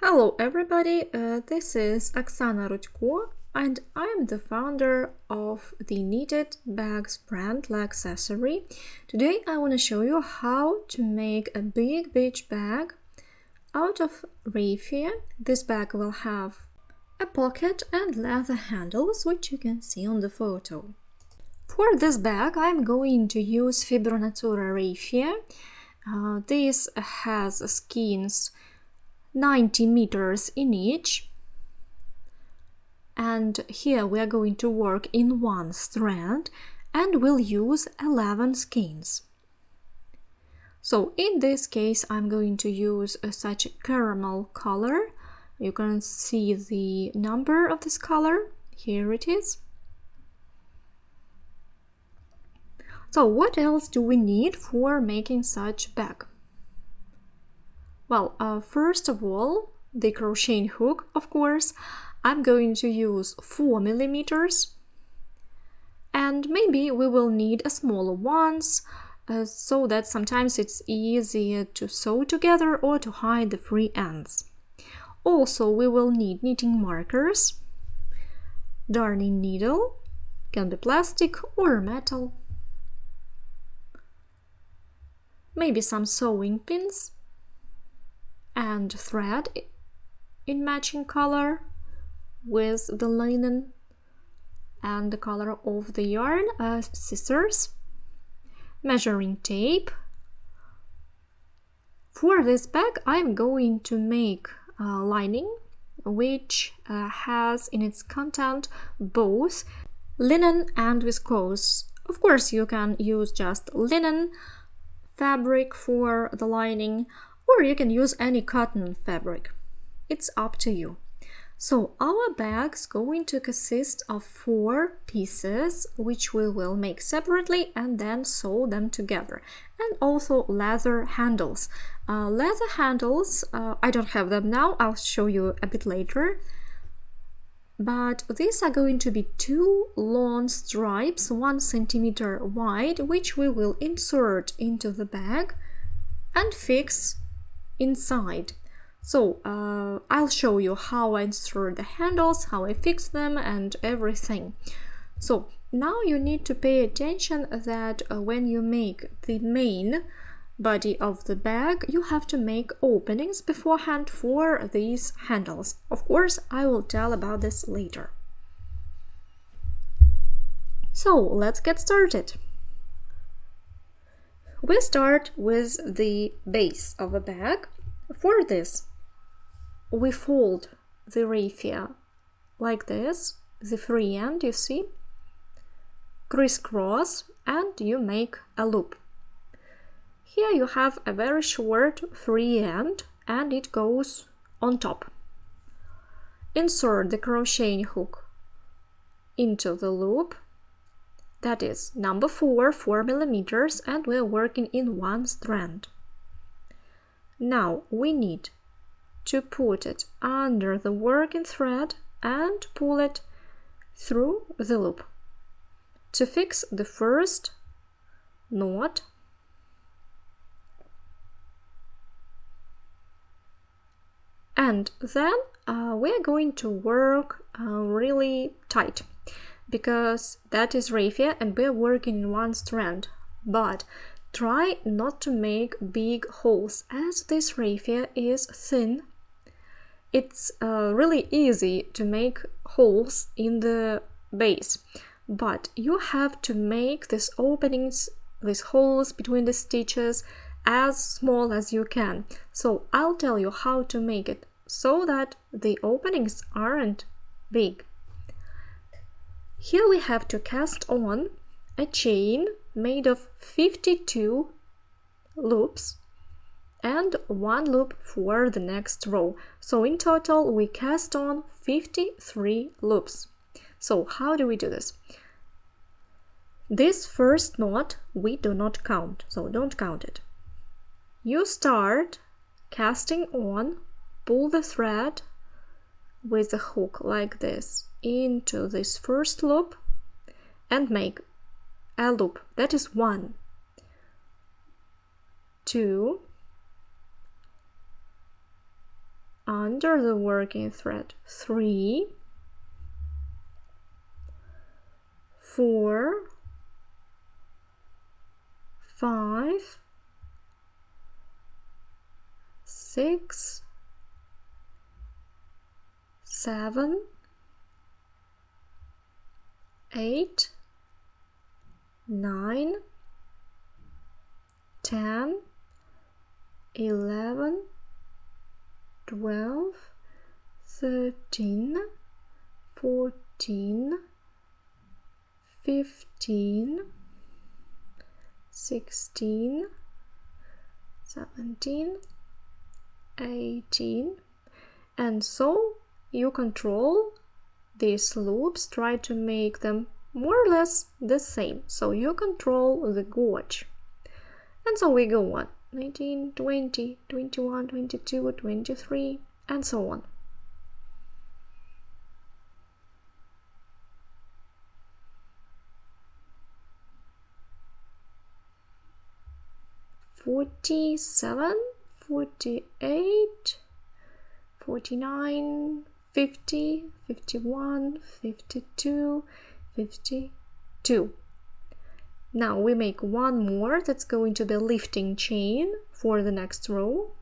Hello everybody, this is Oksana Rudko and I am the founder of the knitted bags brand accessory. Today I want to show you how to make a big beach bag out of raffia. This bag will have a pocket and leather handles, which you can see on the photo. For this bag I'm going to use Fibro Natura raffia. This has skeins 90 meters in each, and here we are going to work in one strand and we'll use 11 skeins. So in this case I'm going to use such a caramel color. You can see the number of this color, here it is. So what else do we need for making such bag? Well, first of all, the crocheting hook, of course. I'm going to use 4 millimeters, and maybe we will need a smaller ones, so that sometimes it's easier to sew together or to hide the free ends. Also, we will need knitting markers, darning needle, can be plastic or metal, maybe some sewing pins, and thread in matching color with the linen and the color of the yarn, scissors, measuring tape. For this bag I'm going to make a lining which has in its content both linen and viscose. Of course you can use just linen fabric for the lining, or you can use any cotton fabric. It's up to you. So our bag's going to consist of 4 pieces, which we will make separately and then sew them together. And also leather handles. Leather handles, I don't have them now, I'll show you a bit later. But these are going to be 2 long stripes, 1 centimeter wide, which we will insert into the bag and fix inside. So I'll show you how I insert the handles, how I fix them and everything. So now you need to pay attention that when you make the main body of the bag, you have to make openings beforehand for these handles. Of course, I will tell about this later. So let's get started. We start with the base of a bag. For this, we fold the raffia like this, the free end, you see, crisscross, and you make a loop. Here you have a very short free end and it goes on top. Insert the crocheting hook into the loop. That is number 4 millimeters, and we're working in one strand. Now we need to put it under the working thread and pull it through the loop. To fix the first knot, and then we're going to work really tight, because that is raffia and we're working in one strand. But try not to make big holes, as this raffia is thin. It's really easy to make holes in the base, but you have to make these openings, these holes between the stitches, as small as you can. So I'll tell you how to make it so that the openings aren't big. Here we have to cast on a chain made of 52 loops and 1 loop for the next row. So in total we cast on 53 loops. So how do we do this? This first knot we do not count, so don't count it. You start casting on, pull the thread with the hook like this into this first loop and make a loop. That is 1, 2, and under the working thread 3, 4, 5, 6, 7, 8, 9, 10, 11, 12, 13, 14, 15, 16, 17, 18, and so you control these loops, try to make them more or less the same, so you control the gauge. And so we go on, 19, 20, 21, 22, 23, and so on. "47, 48, 49, 50, 51, 52, 52. Now we make one more that's going to be lifting chain for the next row.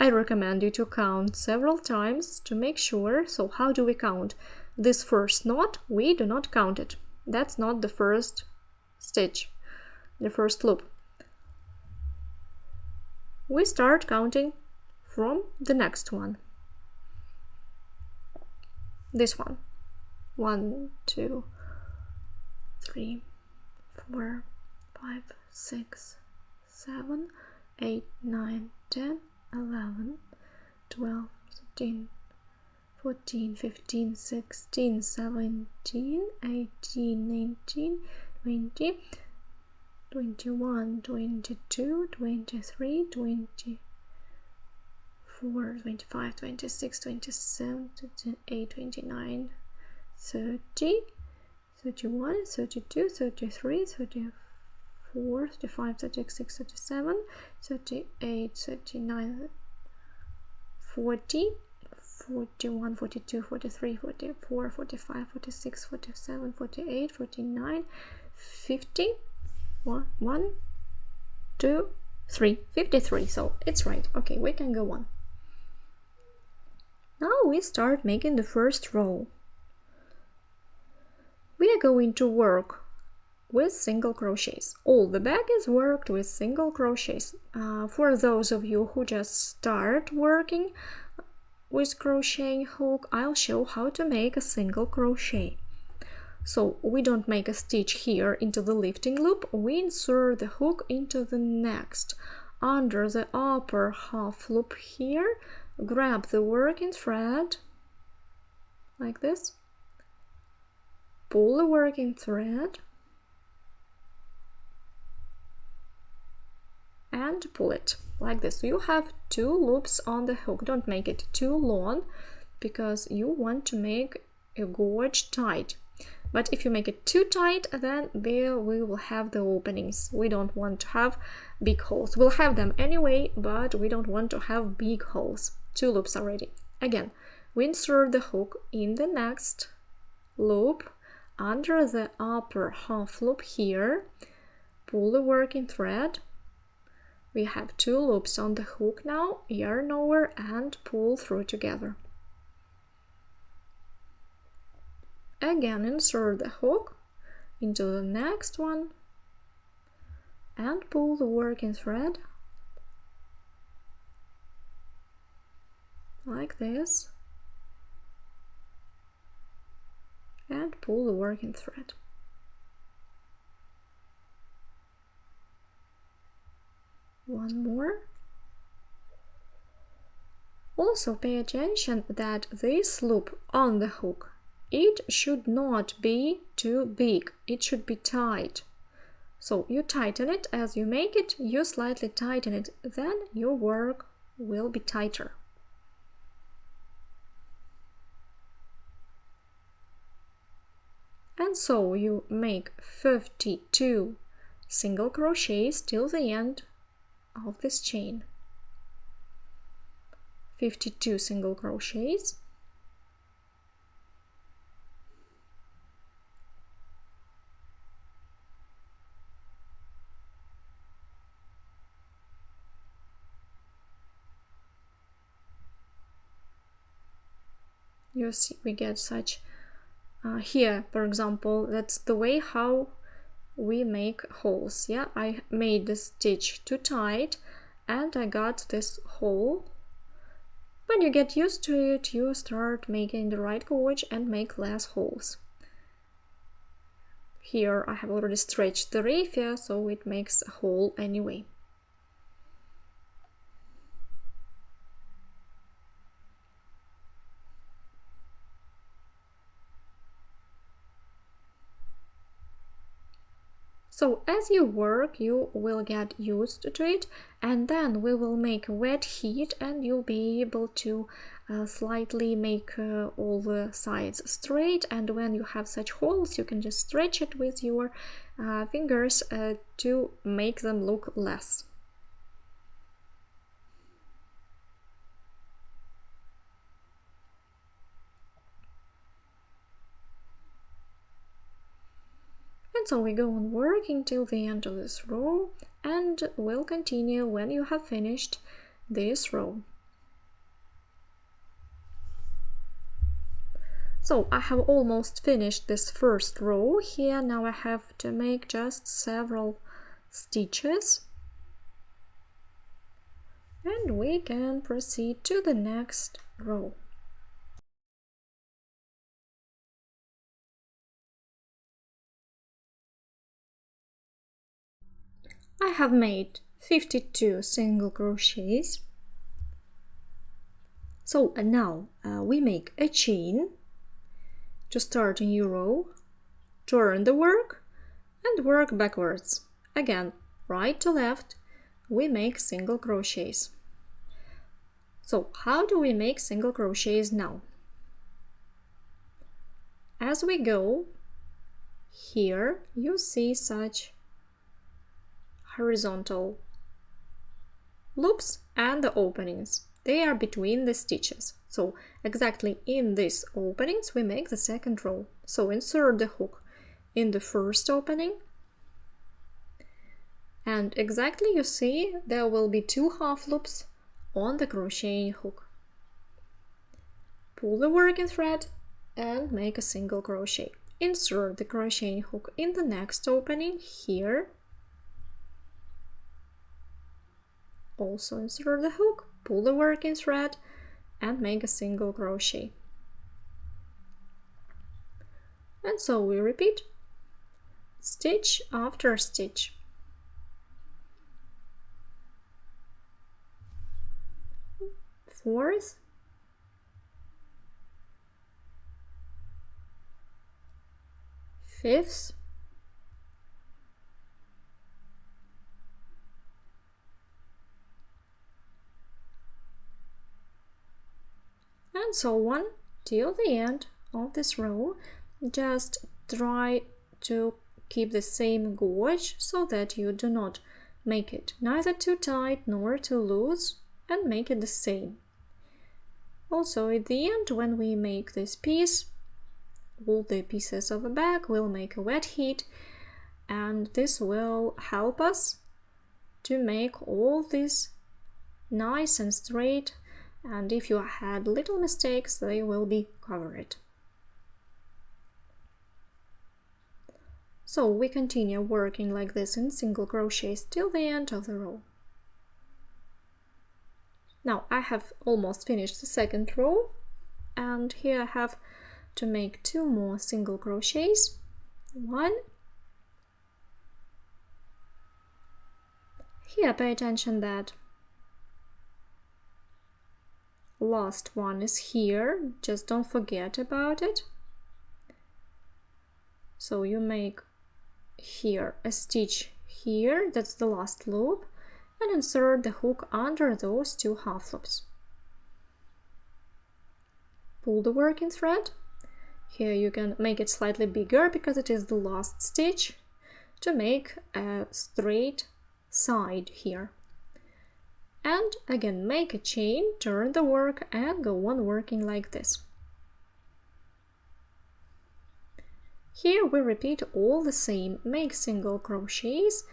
I recommend you to count several times to make sure. So how do we count? This first knot, we do not count it. That's not the first stitch, the first loop. We start counting from the next one. This one. 1, 2, 3, 4, 5, 6, 7, 8, 9, 10, 11, 12, 13, 14, 15, 16, 17, 18, 19, 20, 21, 22, 23, 24, 25, 26, 27, 28, 29, 30, 31, 32, 33, 34, 35, 36, 37, 38, 39, 40, 41, 42, 43, 44, 45, 46, 47, 48, 49, 50, 1, 2, 3, 53. So it's right. Okay, we can go on. Now we start making the first row. We are going to work with single crochets. All the bag is worked with single crochets. For those of you who just start working with crocheting hook, I'll show how to make a single crochet. So we don't make a stitch here into the lifting loop, we insert the hook into the next. Under the upper half loop here, grab the working thread like this, pull the working thread and pull it like this. You have 2 loops on the hook. Don't make it too long because you want to make a gauge tight. But if you make it too tight, then there we will have the openings. We don't want to have big holes. We'll have them anyway, but we don't want to have big holes. 2 loops already. Again, we insert the hook in the next loop under the upper half loop here, pull the working thread. We have 2 loops on the hook now, yarn over and pull through together. Again, insert the hook into the next one and pull the working thread like this and pull the working thread. One more. Also pay attention that this loop on the hook, it should not be too big, it should be tight. So you tighten it as you make it, you slightly tighten it, then your work will be tighter. And so you make 52 single crochets till the end of this chain. 52 single crochets. You see, we get such here, for example, that's the way how we make holes. Yeah, I made the stitch too tight and I got this hole. When you get used to it, you start making the right gauge and make less holes. Here I have already stretched the raffia, so it makes a hole anyway. So as you work, you will get used to it, and then we will make a wet heat and you'll be able to slightly make all the sides straight, and when you have such holes you can just stretch it with your fingers to make them look less. And so we go on working till the end of this row, and we'll continue when you have finished this row. So I have almost finished this first row here. Now I have to make just several stitches, and we can proceed to the next row. I have made 52 single crochets. So now we make a chain to start a new row, turn the work and work backwards. Again, right to left, we make single crochets. So how do we make single crochets now? As we go, here you see such horizontal loops and the openings. They are between the stitches. So exactly in these openings we make the second row. So insert the hook in the first opening, and exactly you see there will be 2 half loops on the crocheting hook. Pull the working thread and make a single crochet. Insert the crocheting hook in the next opening here. Also insert the hook, pull the working thread and make a single crochet. And so we repeat stitch after stitch. Fourth, fifth, and so on till the end of this row. Just try to keep the same gauge so that you do not make it neither too tight nor too loose, and make it the same. Also at the end, when we make this piece, all the pieces of a bag will make a wet heat, and this will help us to make all this nice and straight, and if you had little mistakes they will be covered. So we continue working like this in single crochets till the end of the row. Now I have almost finished the second row, and here I have to make 2 more single crochets. 1. Here pay attention that last one is here, just don't forget about it. So you make here a stitch here, that's the last loop, and insert the hook under those 2 half loops. Pull the working thread. Here you can make it slightly bigger because it is the last stitch, to make a straight side here. And again, make a chain, turn the work, and go on working like this. Here we repeat all the same. Make single crochets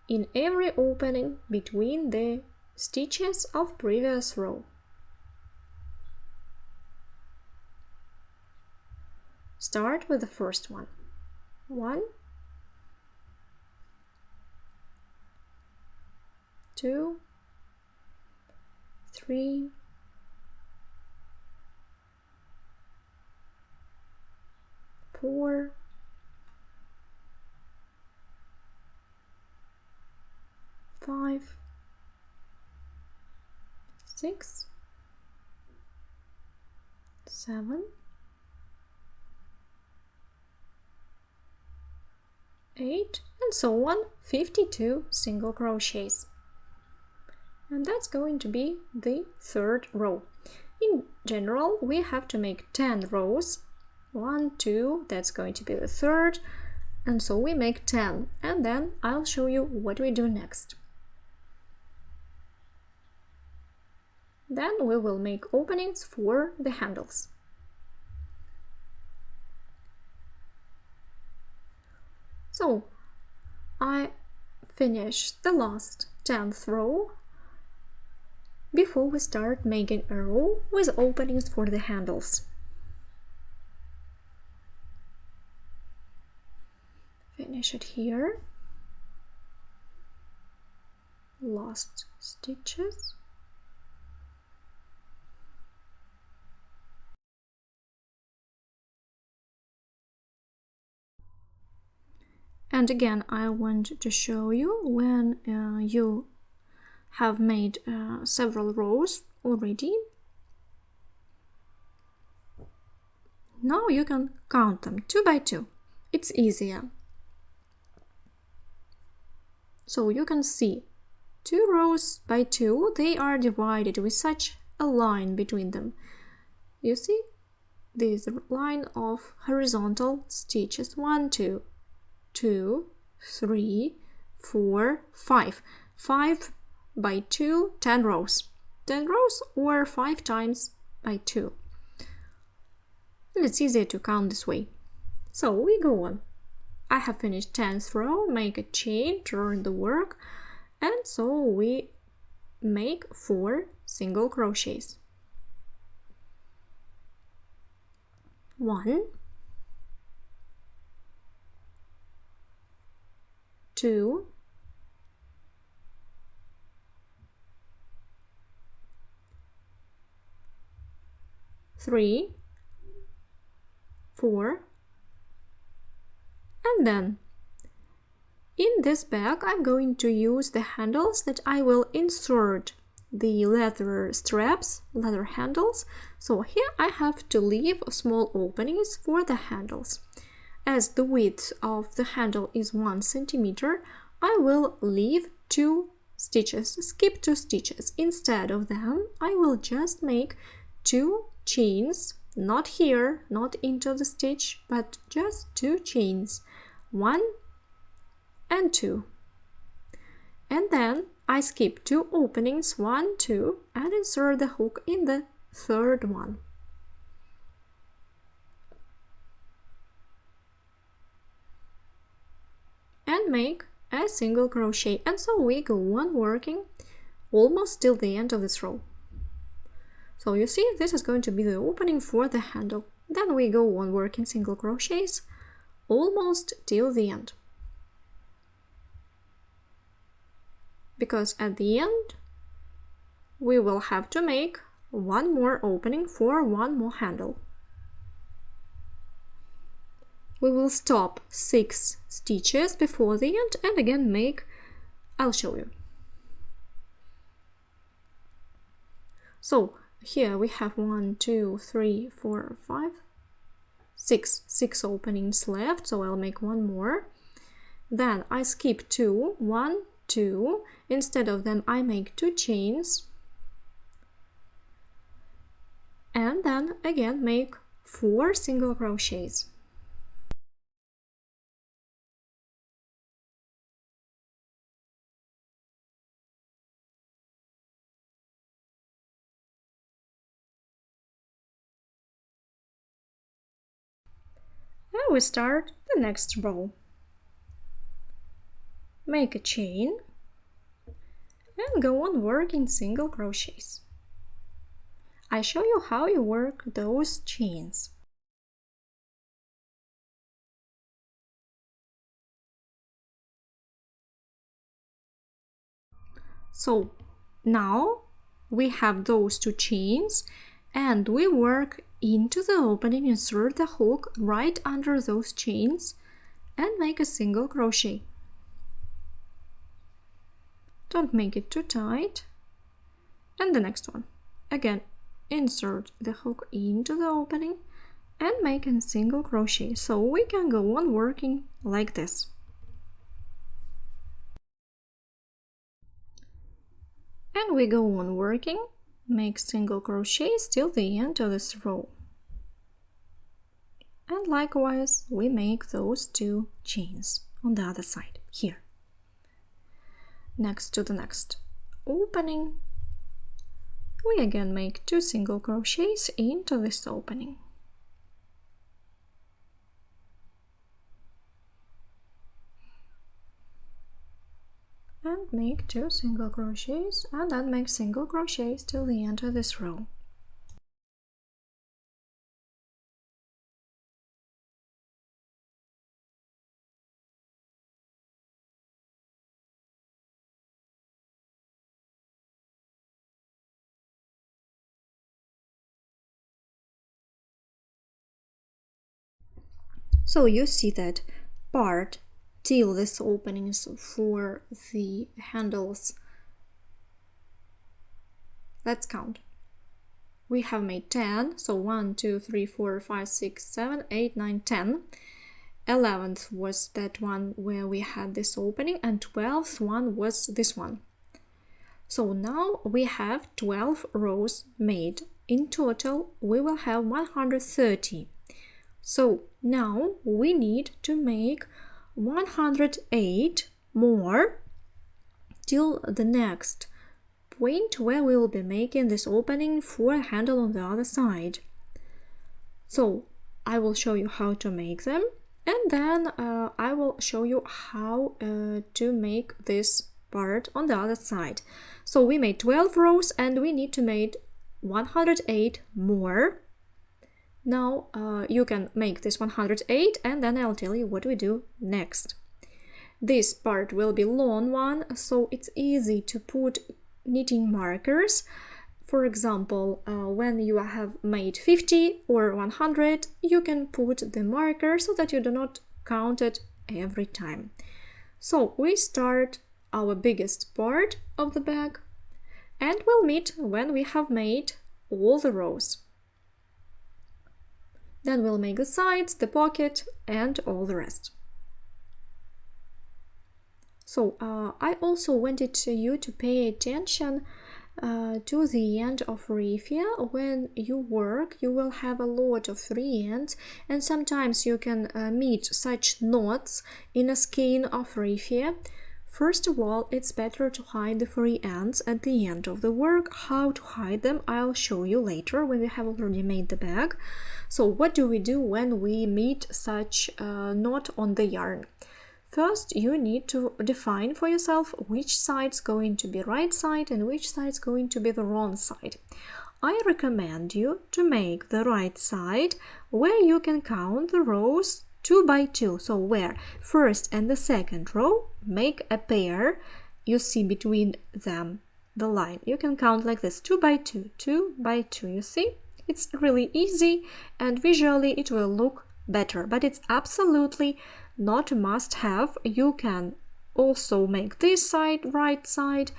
in every opening between the stitches of previous row. Start with the first one. 1, 2, 3, 4, 5, 6, 7, 8, and so on, 52 single crochets. And that's going to be the third row. In general, we have to make 10 rows. 1, 2, that's going to be the third, and so we make 10, and then I'll show you what we do next. Then we will make openings for the handles. So I finished the last 10th row before we start making a row with openings for the handles. Finish it here. Last stitches. And again, I want to show you when you have made several rows already. Now you can count them 2 by 2. It's easier. So you can see 2 rows by 2, they are divided with such a line between them. You see this line of horizontal stitches. 1, 2, 2, 3, 4, 5. 5 by 2, 10 rows. 10 rows or 5 times by 2. And it's easier to count this way. So we go on. I have finished 10th row, make a chain, turn the work, and so we make 4 single crochets. 1, 2, 3, 4, and then in this bag I'm going to use the handles that I will insert the leather straps, leather handles. So here I have to leave small openings for the handles. As the width of the handle is 1 centimeter, I will leave 2 stitches, skip 2 stitches. Instead of them, I will just make 2 chains, not here, not into the stitch, but just 2 chains, 1 and 2. And then I skip 2 openings, 1, 2, and insert the hook in the third one. And make a single crochet, and so we go on working almost till the end of this row. So you see, this is going to be the opening for the handle. Then we go on working single crochets almost till the end. Because at the end we will have to make 1 more opening for 1 more handle. We will stop 6 stitches before the end and again make, I'll show you. So here we have 1, 2, 3, 4, 5, 6 openings left, so I'll make 1 more. Then I skip 2, 1, 2, instead of them I make 2 chains, and then again make 4 single crochets. and we start the next row. Make a chain and go on working single crochets. I show you how you work those chains. So now we have those two chains and we work into the opening, insert the hook right under those chains and make a single crochet. Don't make it too tight. And the next one. Again, insert the hook into the opening and make a single crochet. So we can go on working like this. And we go on working, make single crochets till the end of this row. And likewise, we make those two chains on the other side, here. Next to the next opening, we again make two single crochets into this opening. And make two single crochets and then make single crochets till the end of this row. So you see that part till this opening is for the handles. Let's count. We have made 10, so 1, 2, 3, 4, 5, 6, 7, 8, 9, 10. 11th was that one where we had this opening, and 12th one was this one. So now we have 12 rows made. In total, we will have 130. So now we need to make 108 more till the next point where we will be making this opening for a handle on the other side. So I will show you how to make them, and then I will show you how to make this part on the other side. So we made 12 rows and we need to make 108 more. Now you can make this 108 and then I'll tell you what we do next. This part will be long one, so it's easy to put knitting markers. For example, when you have made 50 or 100, you can put the marker so that you do not count it every time. So we start our biggest part of the bag and we'll meet when we have made all the rows. Then we'll make the sides, the pocket, and all the rest. So I also wanted you to pay attention to the end of raffia. When you work, you will have a lot of free ends, and sometimes you can meet such knots in a skein of raffia. First of all, it's better to hide the free ends at the end of the work. How to hide them, I'll show you later when we have already made the bag. So what do we do when we meet such knot on the yarn? First, you need to define for yourself which side's going to be right side and which side's going to be the wrong side. I recommend you to make the right side where you can count the rows 2 by 2. So where first and the second row make a pair, you see between them the line. You can count like this, 2 by 2, 2 by 2, you see? It's really easy and visually it will look better, but it's absolutely not a must-have. You can also make this side right side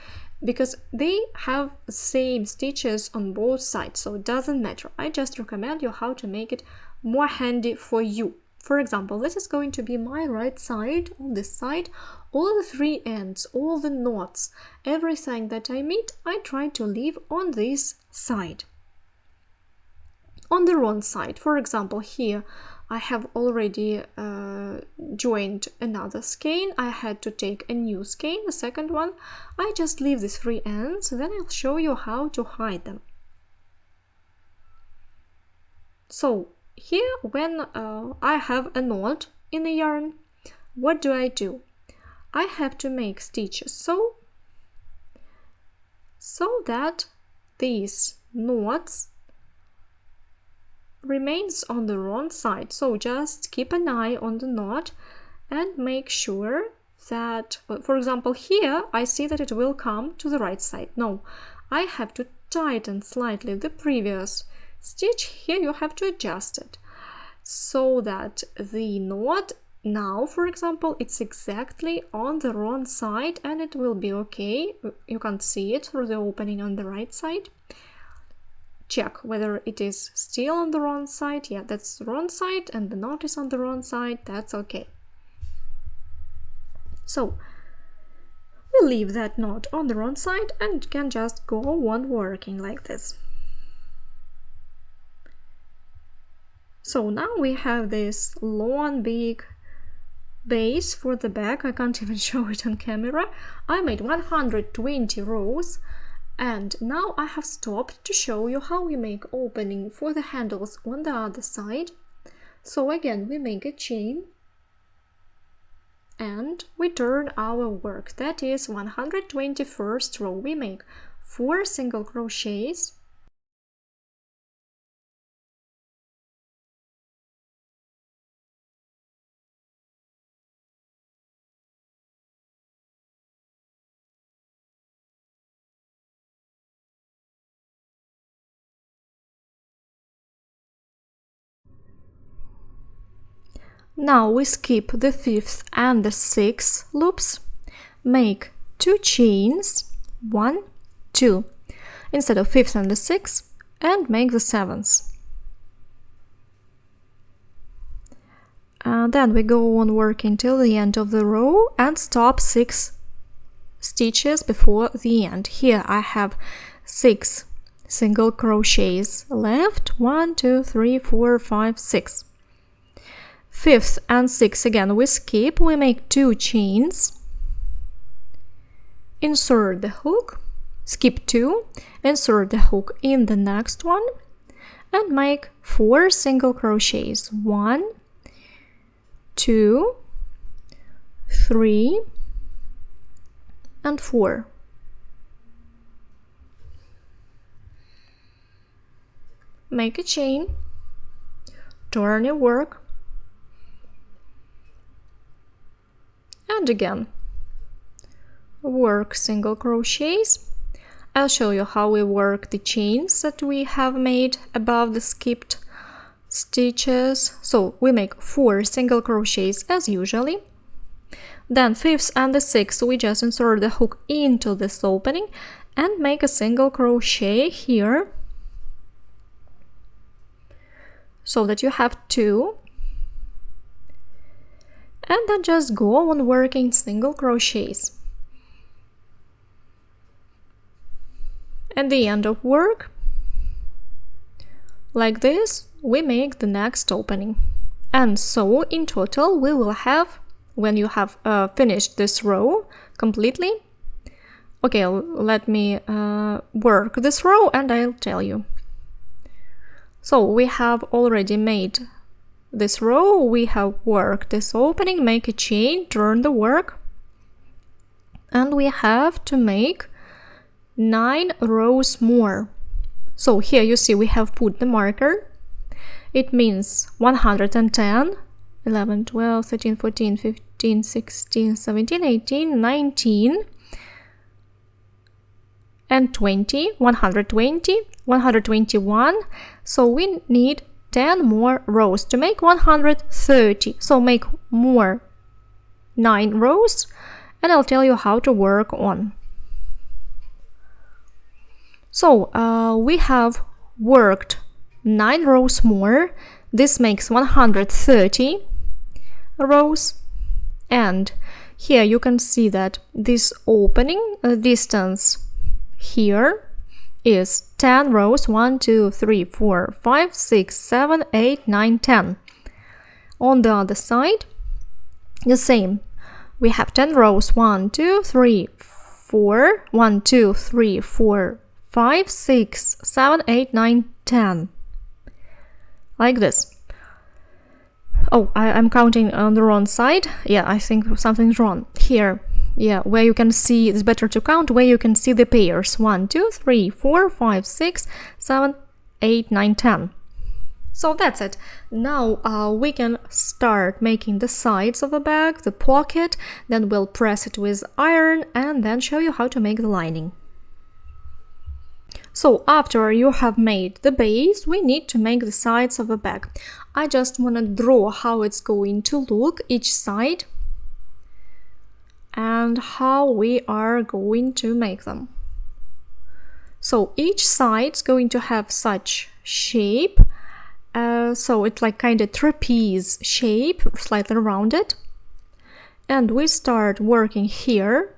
because they have same stitches on both sides, so it doesn't matter. I just recommend you how to make it more handy for you. For example, this is going to be my right side. On this side, all the free ends, all the knots, everything that I meet, I try to leave on this side. On the wrong side, for example, here I have already joined another skein. I had to take a new skein, the second one. I just leave these free ends, then I'll show you how to hide them. So here, when I have a knot in the yarn, what do? I have to make stitches so that these knots remains on the wrong side. So just keep an eye on the knot and make sure that, for example, here I see that it will come to the right side. No, I have to tighten slightly the previous stitch. Here you have to adjust it so that the knot now, for example, it's exactly on the wrong side and it will be okay. You can't see it through the opening on the right side. Check whether it is still on the wrong side. Yeah, that's the wrong side, and the knot is on the wrong side. That's okay. So we'll leave that knot on the wrong side and can just go on working like this. So now we have this long big base for the back. I can't even show it on camera. I made 120 rows, and now I have stopped to show you how we make opening for the handles on the other side. So again, we make a chain and we turn our work. That is 121st row. We make 4 single crochets, now we skip the 5th and the 6th loops, make 2 chains, 1, 2, instead of 5th and the 6th, and make the 7th. Then we go on working till the end of the row and stop 6 stitches before the end. Here I have 6 single crochets left, 1, 2, 3, 4, 5, 6. 5th and 6th again we skip, we make 2 chains, insert the hook, skip 2, insert the hook in the next one, and make 4 single crochets, 1, 2, 3, and 4. Make a chain, turn your work, and again work single crochets. I'll show you how we work the chains that we have made above the skipped stitches. So we make 4 single crochets as usually. Then 5th and the 6th we just insert the hook into this opening and make a single crochet here, so that you have 2. And then just go on working single crochets. At the end of work, like this, we make the next opening. And so in total we will have, when you have finished this row completely, okay, let me work this row and I'll tell you. So we have already made this row, we have worked this opening, make a chain, turn the work, and we have to make 9 rows more. So here you see we have put the marker. It means 110, 11, 12, 13, 14, 15, 16, 17, 18, 19, and 20, 120, 121. So we need 10 more rows to make 130. So make more 9 rows and I'll tell you how to work on. So we have worked 9 rows more. This makes 130 rows, and here you can see that this opening distance here is 10 rows, 1, 2, 3, 4, 5, 6, 7, 8, 9, 10. On the other side, the same. We have 10 rows, 1, 2, 3, 4, 1, 2, 3, 4, 5, 6, 7, 8, 9, 10. Like this. Oh, I'm counting on the wrong side. Yeah, I think something's wrong. Here, yeah, where you can see, it's better to count where you can see the pairs. 1, 2, 3, 4, 5, 6, 7, 8, 9, 10. So that's it. Now we can start making the sides of the bag, the pocket, then we'll press it with iron and then show you how to make the lining. So after you have made the base, we need to make the sides of the bag. I just want to draw how it's going to look each side and how we are going to make them. So each side is going to have such shape. So it's like kind of trapeze shape, slightly rounded. And we start working here.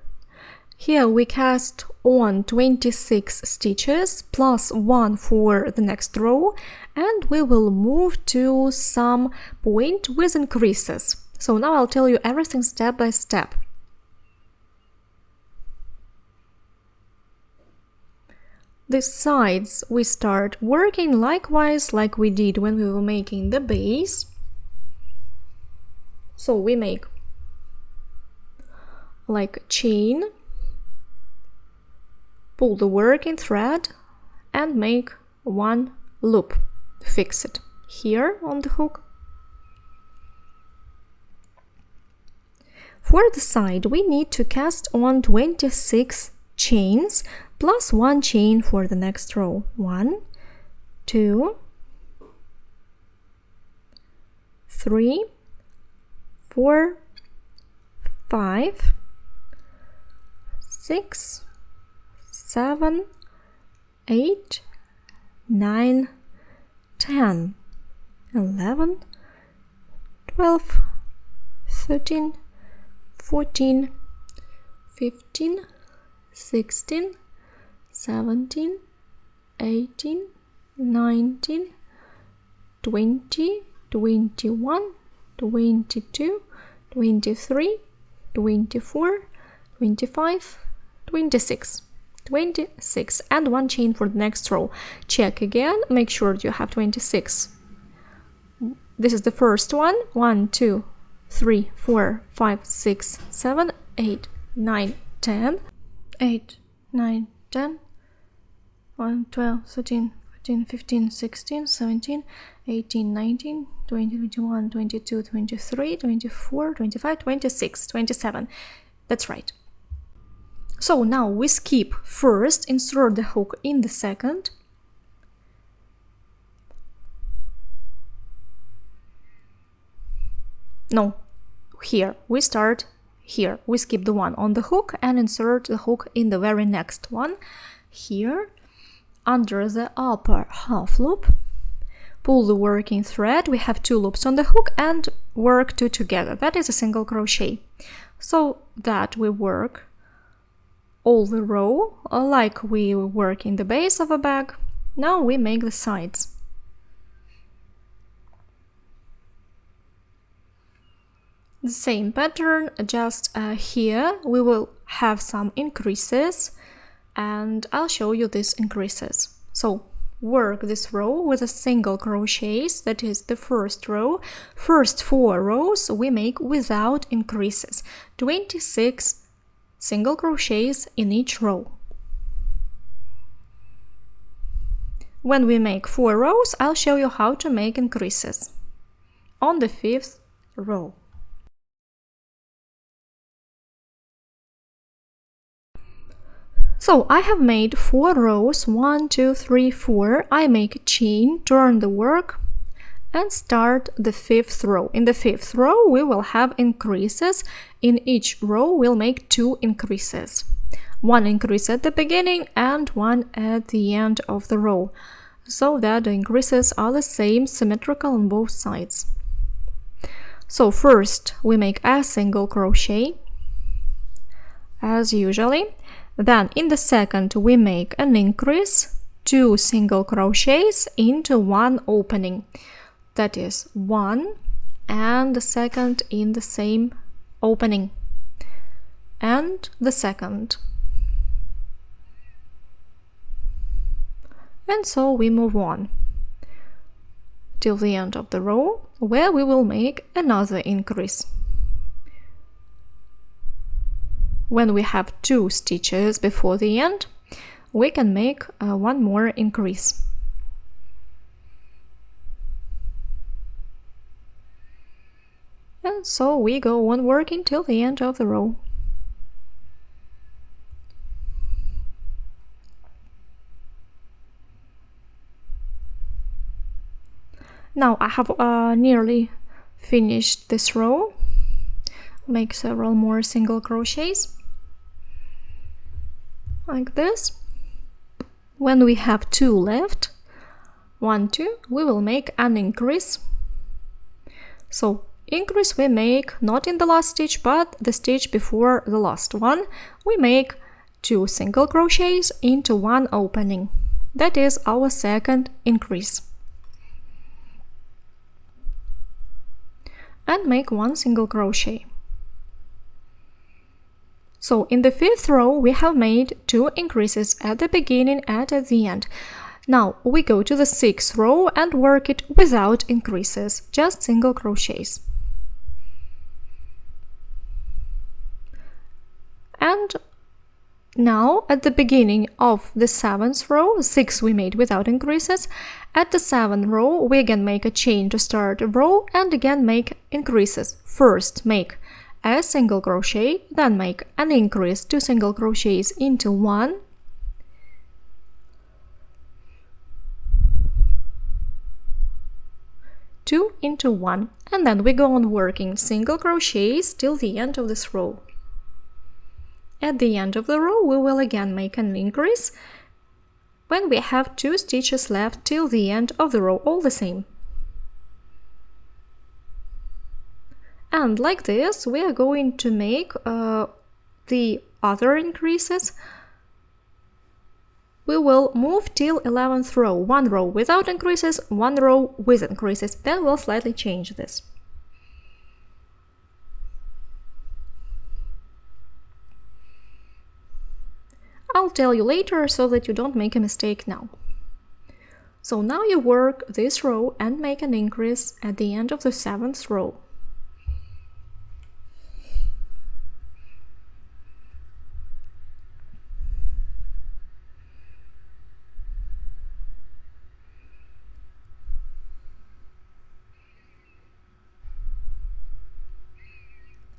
Here we cast on 26 stitches plus 1 for the next row, and we will move to some point with increases. So now I'll tell you everything step by step. The sides we start working likewise like we did when we were making the base. So we make like chain, pull the working thread and make one loop, fix it here on the hook. For the side we need to cast on 26 chains plus 1 chain for the next row. 1, 2, 3, 4, 5, 6, 7, 8, 9, 10, 11, 12, 13, 14, 15, 16, 17, 18, 19, 20, 21, 22, 23, 24, 25, 26. 26 and 1 chain for the next row. Check again, make sure you have 26. This is the first one. 1, 2, 3, 4, 5, 6, 7, 8, 9, 10. 8, 9, 10, 1, 12, 13, 14, 15, 16, 17, 18, 19, 20, 21, 22, 23, 24, 25, 26, 27. That's right. So now we skip first, insert the hook in the second. No, here, we start here. We skip the one on the hook and insert the hook in the very next one. Here, under the upper half loop, pull the working thread. We have 2 loops on the hook and work 2 together. That is a single crochet. So that we work all the row like we work in the base of a bag. Now we make the sides. The same pattern, just here we will have some increases and I'll show you these increases. So work this row with a single crochets, that is the first row. First 4 rows we make without increases, 26 single crochets in each row. When we make 4 rows, I'll show you how to make increases on the 5th row. So I have made 4 rows, 1, 2, 3, 4. I make a chain, turn the work and start the 5th row. In the 5th row we will have increases. In each row we'll make 2 increases. 1 increase at the beginning and 1 at the end of the row, so that the increases are the same, symmetrical on both sides. So first we make a single crochet as usually. Then in the second we make an increase, 2 single crochets into 1 opening. That is 1 and the second in the same opening and the second. And so we move on. till the end of the row, where we will make another increase. When we have 2 stitches before the end, we can make one more increase. And so we go on working till the end of the row. Now I have nearly finished this row. Make several more single crochets like this. When we have 2 left, 1, 2, we will make an increase. So increase we make not in the last stitch, but the stitch before the last one. We make 2 single crochets into 1 opening. That is our second increase. And make 1 single crochet. So in the 5th row we have made 2 increases at the beginning and at the end. Now we go to the 6th row and work it without increases, just single crochets. And now at the beginning of the 7th row, 6 we made without increases. At the 7th row we again make a chain to start a row and again make increases. First make a single crochet, then make an increase, 2 single crochets into 1, two into 1, and then we go on working single crochets till the end of this row. At the end of the row we will again make an increase when we have 2 stitches left till the end of the row, all the same. And like this we are going to make the other increases. We will move till 11th row, 1 row without increases, 1 row with increases, then we'll slightly change this. I'll tell you later so that you don't make a mistake now. So now you work this row and make an increase at the end of the 7th row.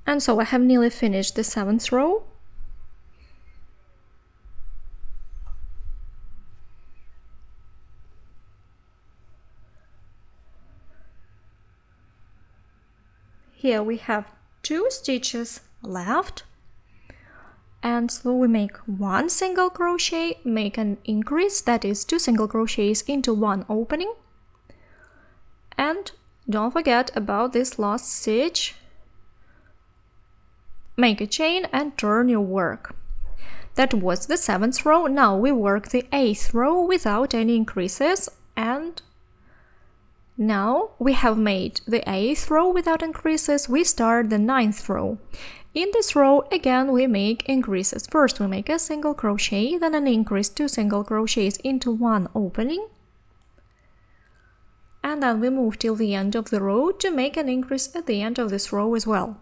And so I have nearly finished the 7th row. Here we have 2 stitches left, and so we make 1 single crochet, make an increase, that is 2 single crochets into 1 opening, and don't forget about this last stitch. Make a chain and turn your work. That was the 7th row. Now we work the 8th row without any increases, and now we have made the 8th row without increases. We start the 9th row. In this row again we make increases. First we make a single crochet, then an increase, 2 single crochets into 1 opening, and then we move till the end of the row to make an increase at the end of this row as well.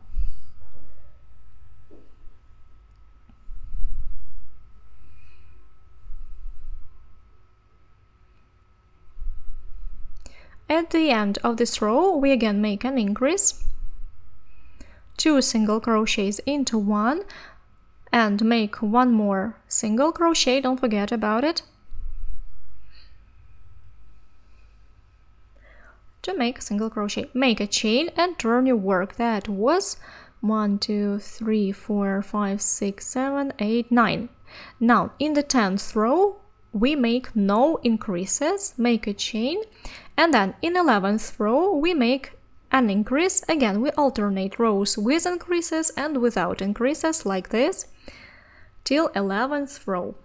At the end of this row we again make an increase, 2 single crochets into 1, and make 1 more single crochet, don't forget about it, to make a single crochet. Make a chain and turn your work. That was 1, 2, 3, 4, 5, 6, 7, 8, 9. Now in the 10th row we make no increases, make a chain, and then in 11th row we make an increase. Again we alternate rows with increases and without increases like this till 11th row.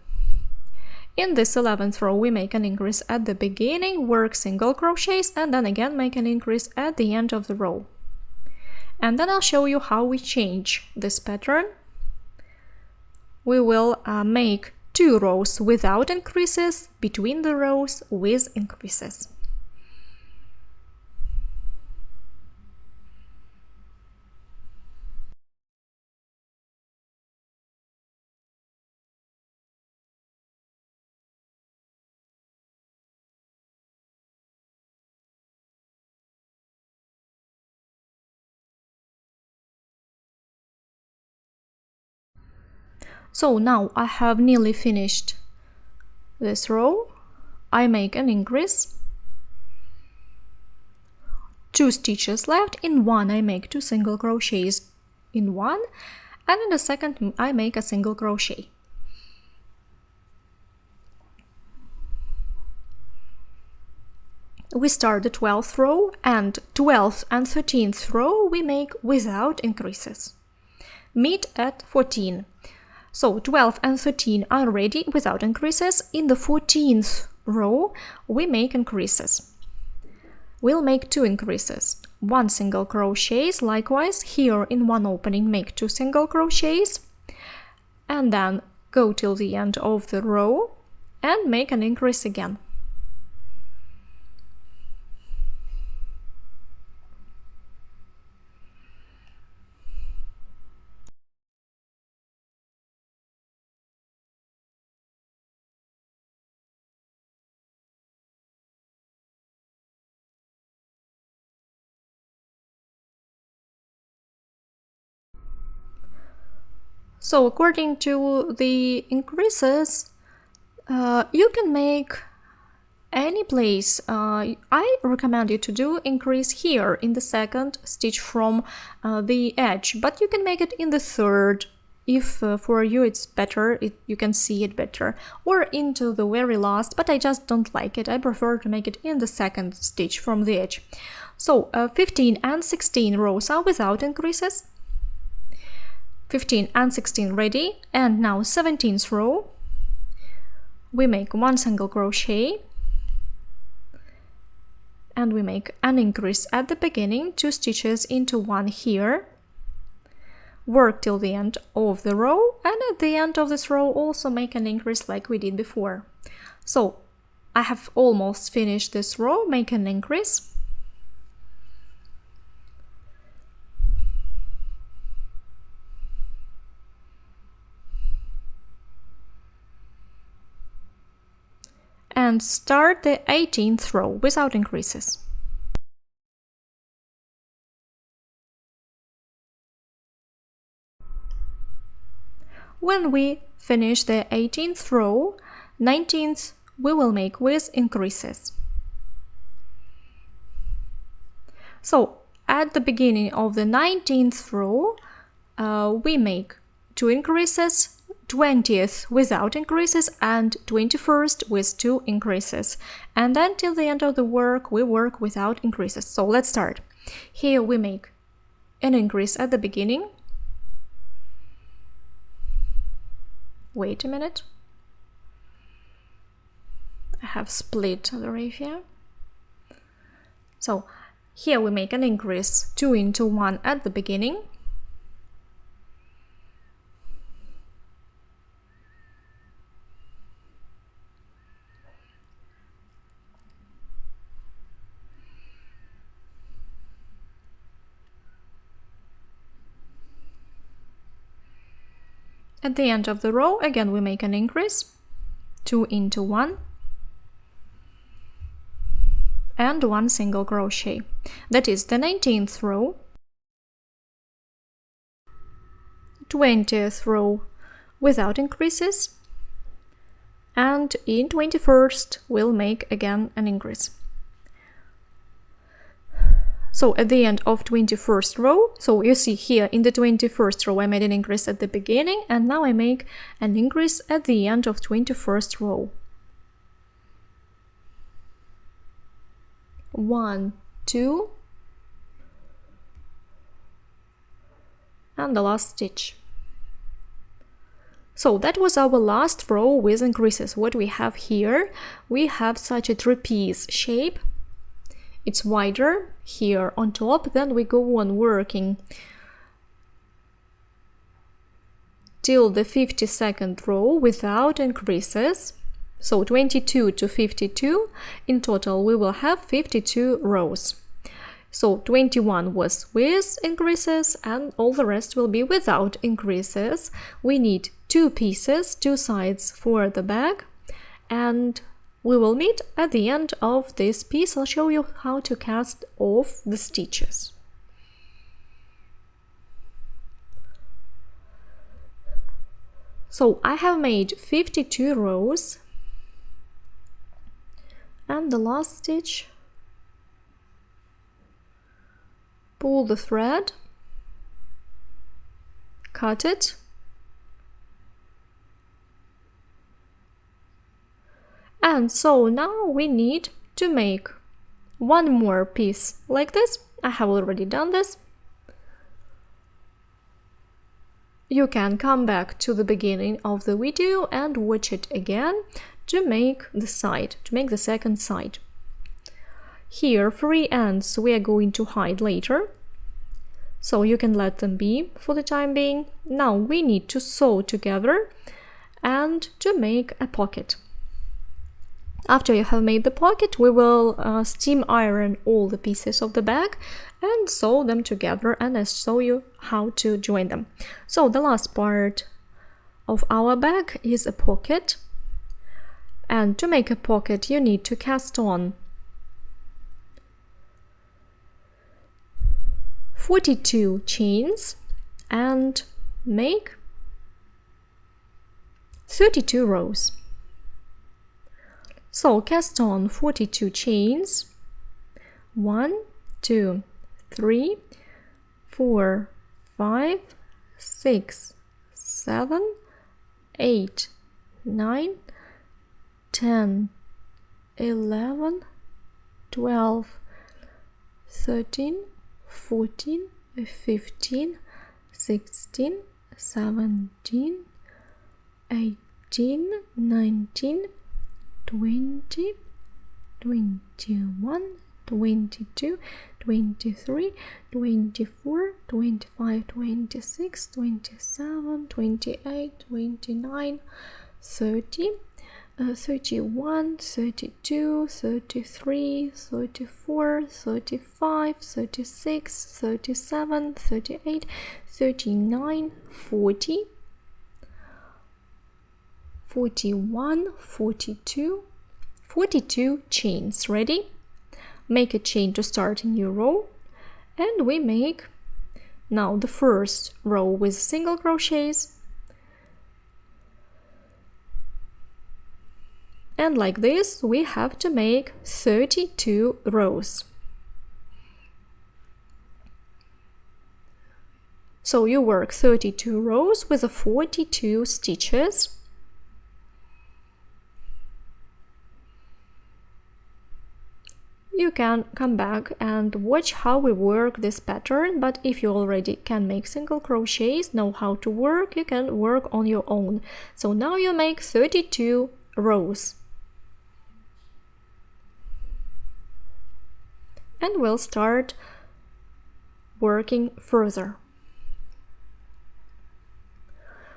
In this 11th row we make an increase at the beginning, work single crochets, and then again make an increase at the end of the row. And then I'll show you how we change this pattern. We will make 2 rows without increases, between the rows with increases. So now I have nearly finished this row. I make an increase, 2 stitches left. In one I make 2 single crochets in one, and in the second I make a single crochet. We start the 12th row, and 12th and 13th row we make without increases. Meet at 14. So 12 and 13 are ready without increases. In the 14th row we make increases. We'll make 2 increases, 1 single crochets. Likewise, here in one opening make 2 single crochets, and then go till the end of the row and make an increase again. So according to the increases, you can make any place. I recommend you to do increase here in the second stitch from the edge, but you can make it in the third if for you it's better, you can see it better, or into the very last, but I just don't like it. I prefer to make it in the second stitch from the edge. So 15 and 16 rows are without increases. 15 and 16 ready, and now 17th row we make 1 single crochet, and we make an increase at the beginning, 2 stitches into one here, work till the end of the row, and at the end of this row also make an increase like we did before. So I have almost finished this row. Make an increase, and start the 18th row without increases. When we finish the 18th row, 19th we will make with increases. So at the beginning of the 19th row we make 2 increases, 20th without increases, and 21st with 2 increases, and then till the end of the work we work without increases. So let's start. Here we make an increase at the beginning. Wait a minute, I have split the raffia. So here we make an increase, 2 into 1 at the beginning. At the end of the row, again we make an increase, 2 into 1, and 1 single crochet. That is the 19th row. 20th row without increases, and in 21st we'll make again an increase. So at the end of 21st row, so you see here in the 21st row I made an increase at the beginning, and now I make an increase at the end of 21st row. 1, 2, and the last stitch. So that was our last row with increases. What we have here, we have such a trapeze shape. It's wider here on top, then we go on working till the 52nd row without increases. So 22 to 52, in total we will have 52 rows. So 21 was with increases and all the rest will be without increases. We need 2 pieces, 2 sides for the bag, and we will meet at the end of this piece. I'll show you how to cast off the stitches. So I have made 52 rows, and the last stitch, pull the thread, cut it, and so now we need to make one more piece like this. I have already done this. You can come back to the beginning of the video and watch it again to make the side, to make the second side. Here, free ends we are going to hide later, so you can let them be for the time being. Now we need to sew together and to make a pocket. After you have made the pocket, we will steam iron all the pieces of the bag and sew them together, and I'll show you how to join them. So the last part of our bag is a pocket, and to make a pocket you need to cast on 42 chains and make 32 rows. So cast on 42 chains, 1, 2, 3, 4, 5, 6, 7, 8, 9, 10, 11, 12, 13, 14, 15, 16, 17, 18, 19, 20, 21, 22, 23, 24, 25, 26, 27, 28, 29, 30, 31, 32, 33, 34, 35, 36, 37, 38, 39, 40, 41, 42, 42 chains. Ready? Make a chain to start a new row, and we make now the first row with single crochets, and like this we have to make 32 rows. So you work 32 rows with 42 stitches. You can come back and watch how we work this pattern, but if you already can make single crochets, know how to work, you can work on your own. So now you make 32 rows. And we'll start working further.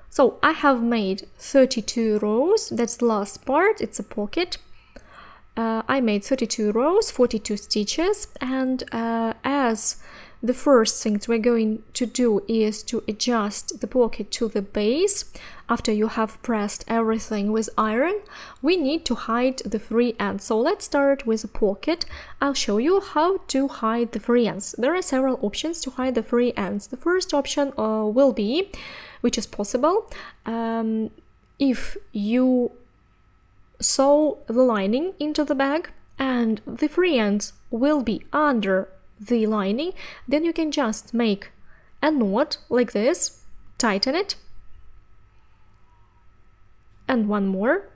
So I have made 32 rows, that's the last part, it's a pocket. I made 32 rows, 42 stitches, and as the first thing we're going to do is to adjust the pocket to the base. After you have pressed everything with iron, we need to hide the free ends. So let's start with a pocket. I'll show you how to hide the free ends. There are several options to hide the free ends. The first option will be, which is possible, if you sew the lining into the bag and the free ends will be under the lining, then you can just make a knot like this, tighten it, and one more,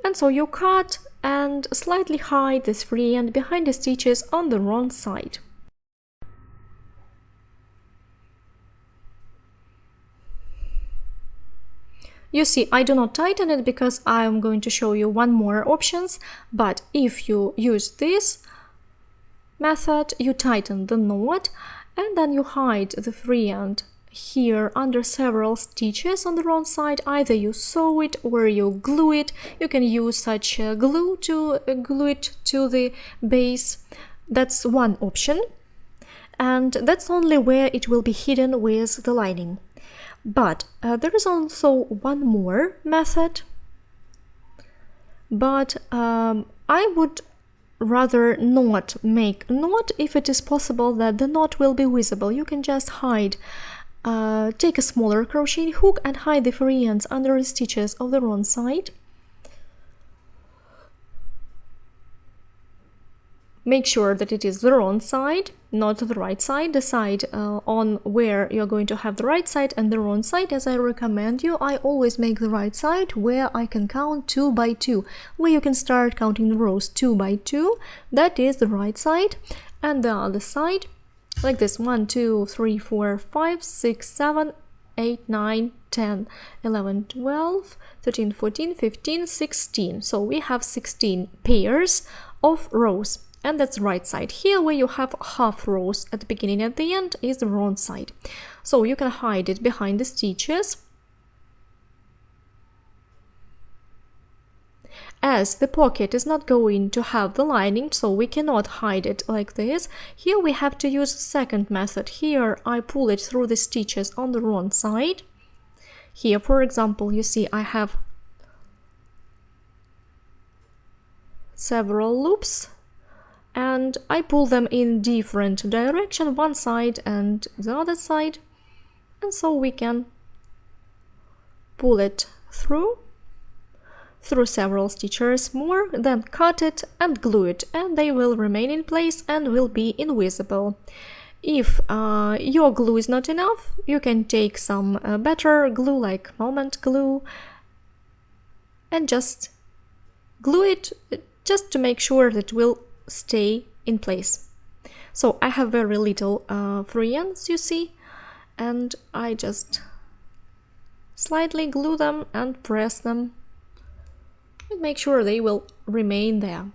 and so you cut and slightly hide this free end behind the stitches on the wrong side. You see, I do not tighten it because I am going to show you one more options, but if you use this method, you tighten the knot and then you hide the free end here under several stitches on the wrong side. Either you sew it or you glue it. You can use such glue to glue it to the base. That's one option, and that's only where it will be hidden with the lining. But there is also one more method, but I would rather not make a knot if it is possible that the knot will be visible. You can just hide, take a smaller crochet hook and hide the free ends under the stitches of the wrong side. Make sure that it is the wrong side, not the right side, the side on where you're going to have the right side, and the wrong side, as I recommend you, I always make the right side where I can count 2 by 2, where you can start counting the rows 2 by 2, that is the right side, and the other side, like this, 1, 2, 3, 4, 5, 6, 7, 8, 9, 10, 11, 12, 13, 14, 15, 16. So we have 16 pairs of rows. And that's the right side. Here where you have half rows at the beginning and at the end is the wrong side. So you can hide it behind the stitches. As the pocket is not going to have the lining, so we cannot hide it like this, here we have to use the second method. Here I pull it through the stitches on the wrong side. Here, for example, you see I have several loops, and I pull them in different direction, one side and the other side, and so we can pull it through several stitches more, then cut it and glue it, and they will remain in place and will be invisible. If your glue is not enough, you can take some better glue like moment glue and just glue it just to make sure that it will stay in place. So I have very little free ends, you see, and I just slightly glue them and press them and make sure they will remain there.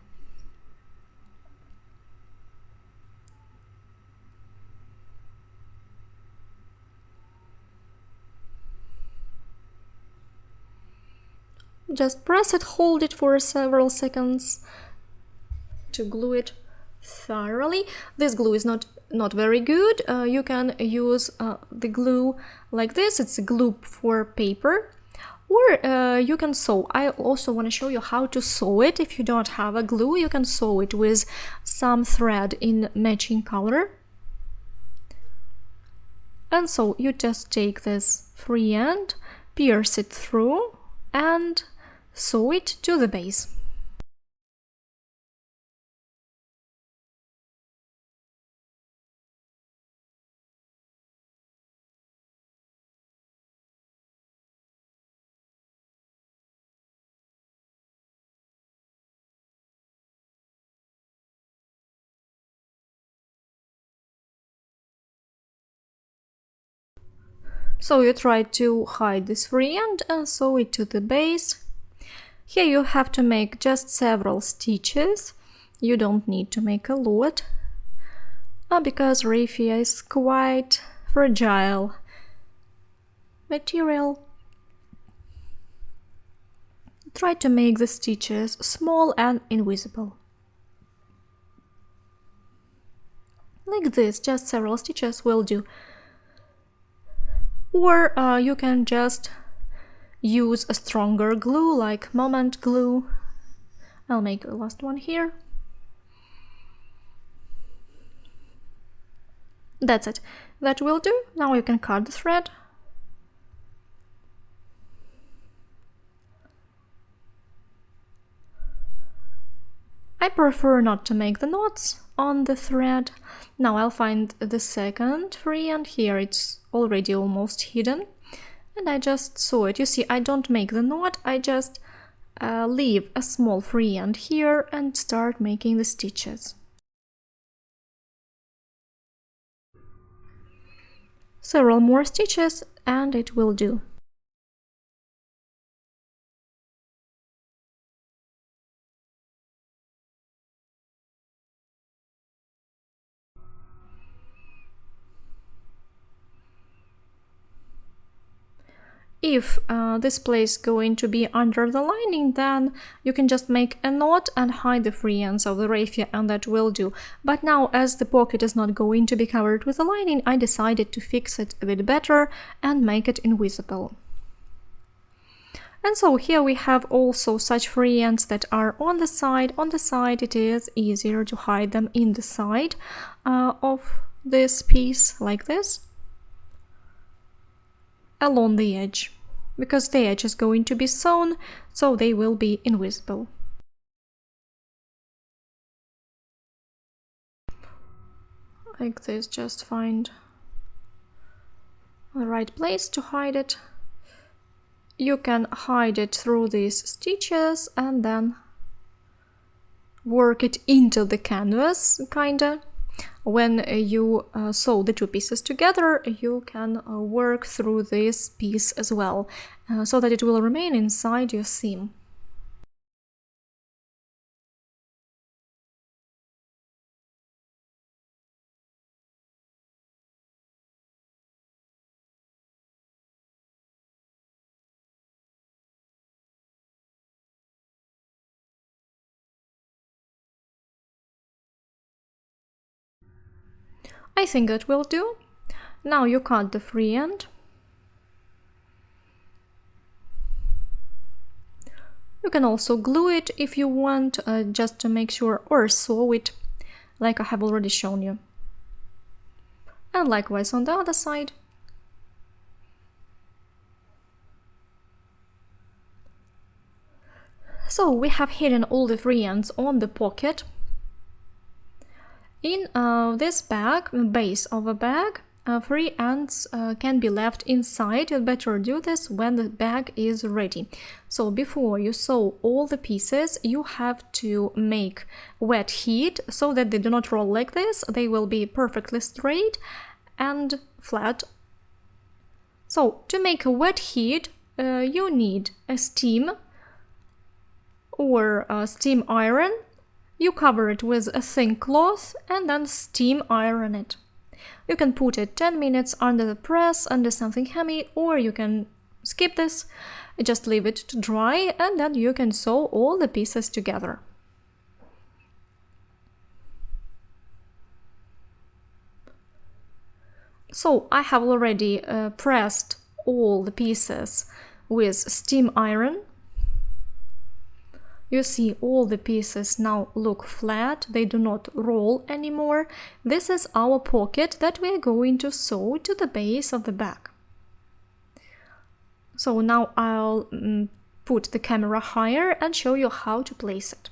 Just press it, hold it for several seconds to glue it thoroughly. This glue is not very good. You can use the glue like this. It's a glue for paper, or you can sew. I also want to show you how to sew it. If you don't have a glue, you can sew it with some thread in matching color. And so you just take this free end, pierce it through, and sew it to the base. So you try to hide this free end and sew it to the base. Here you have to make just several stitches. You don't need to make a lot, because raffia is quite fragile material. Try to make the stitches small and invisible. Like this, just several stitches will do. Or you can just use a stronger glue like moment glue. I'll make the last one here. That's it. That will do. Now you can cut the thread. I prefer not to make the knots on the thread. Now I'll find the second free end. Here it's already almost hidden, and I just sew it. You see, I don't make the knot, I just leave a small free end here and start making the stitches. Several more stitches and it will do. If this place is going to be under the lining, then you can just make a knot and hide the free ends of the raffia, and that will do. But now, as the pocket is not going to be covered with the lining, I decided to fix it a bit better and make it invisible. And so here we have also such free ends that are on the side. On the side it is easier to hide them in the side of this piece, like this, along the edge, because the edge is going to be sewn, so they will be invisible. Like this, just find the right place to hide it. You can hide it through these stitches and then work it into the canvas, kinda. When you sew the two pieces together, you can work through this piece as well, so that it will remain inside your seam. I think it will do. Now you cut the free end. You can also glue it if you want, just to make sure, or sew it, like I have already shown you. And likewise on the other side. So we have hidden all the free ends on the pocket. In this bag, base of a bag, free ends can be left inside. You'd better do this when the bag is ready. So before you sew all the pieces, you have to make wet heat so that they do not roll like this. They will be perfectly straight and flat. So to make a wet heat, you need a steam or a steam iron. You cover it with a thin cloth and then steam iron it. You can put it 10 minutes under the press, under something heavy, or you can skip this, just leave it to dry, and then you can sew all the pieces together. So I have already pressed all the pieces with steam iron. You see all the pieces now look flat, they do not roll anymore. This is our pocket that we are going to sew to the base of the bag. So now I'll put the camera higher and show you how to place it.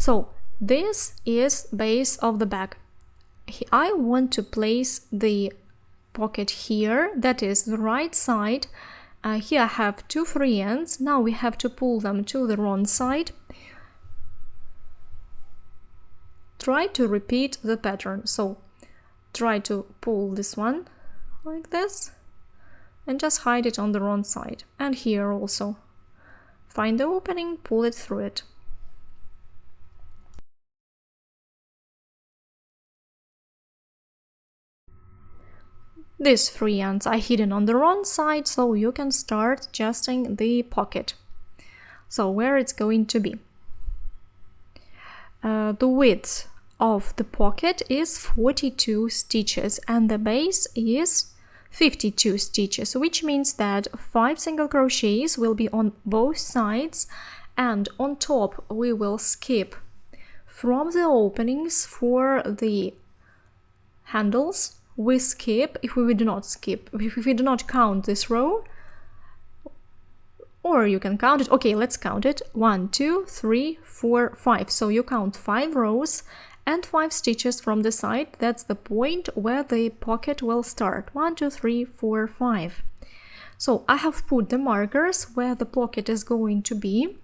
So this is base of the bag. I want to place the pocket here, that is the right side. Here I have two free ends. Now we have to pull them to the wrong side. Try to repeat the pattern. So try to pull this one like this and just hide it on the wrong side. And here also. Find the opening, pull it through it. These free ends are hidden on the wrong side, so you can start adjusting the pocket. So where it's going to be. The width of the pocket is 42 stitches and the base is 52 stitches, which means that 5 single crochets will be on both sides, and on top we will skip from the openings for the handles. We skip, if we do not count this row, or you can count it. Okay, let's count it. 1, 2, 3, 4, 5. So you count 5 rows and 5 stitches from the side. That's the point where the pocket will start. 1, 2, 3, 4, 5. So I have put the markers where the pocket is going to be.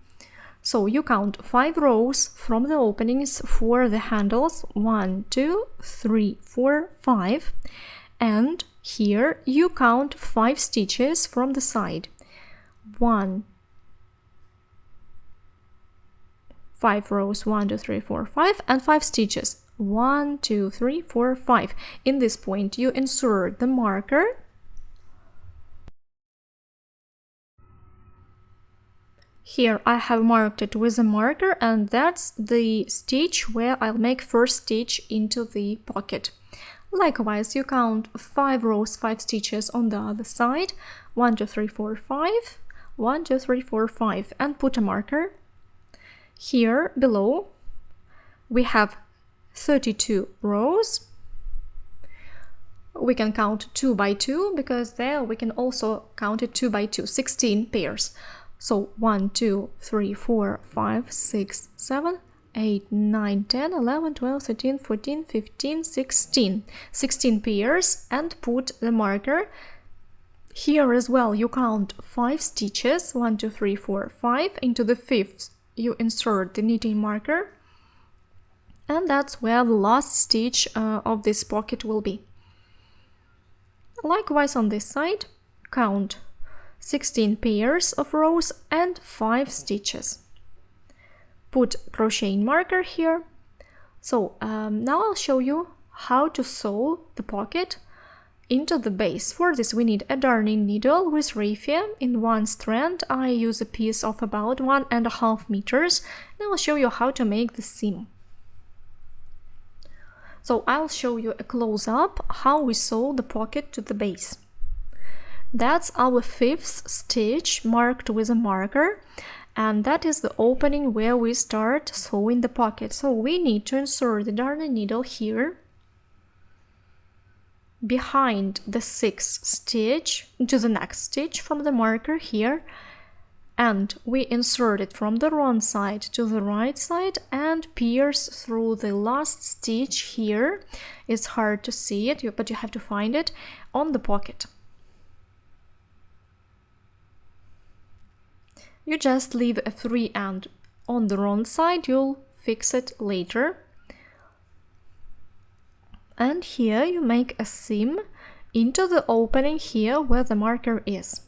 So you count 5 rows from the openings for the handles, 1, 2, 3, 4, 5, and here you count 5 stitches from the side, 5 rows, 1, 2, 3, 4, 5, and 5 stitches, 1, 2, 3, 4, 5. In this point you insert the marker. Here I have marked it with a marker, and that's the stitch where I'll make first stitch into the pocket. Likewise, you count 5 rows, 5 stitches on the other side, 1 2 3 4 5, 1 2 3 4 5, and put a marker. Here below we have 32 rows. We can count 2 by 2 because there we can also count it 2 by 2, 16 pairs. So 1 2 3 4 5 6 7 8 9 10 11 12 13 14 15 16 pairs, and put the marker. Here as well you count 5 stitches, 1 2 3 4 5. Into the 5th you insert the knitting marker, and that's where the last stitch of this pocket will be. Likewise on this side, count 16 pairs of rows and 5 stitches. Put crocheting marker here. So now I'll show you how to sew the pocket into the base. For this we need a darning needle with raffia. In one strand I use a piece of about 1.5 meters. Now I'll show you how to make the seam. So I'll show you a close-up how we sew the pocket to the base. That's our 5th stitch marked with a marker, and that is the opening where we start sewing the pocket. So we need to insert the darning needle here behind the 6th stitch to the next stitch from the marker here, and we insert it from the wrong side to the right side and pierce through the last stitch here. It's hard to see it, but you have to find it on the pocket. You just leave a free end on the wrong side, you'll fix it later. And here you make a seam into the opening here where the marker is.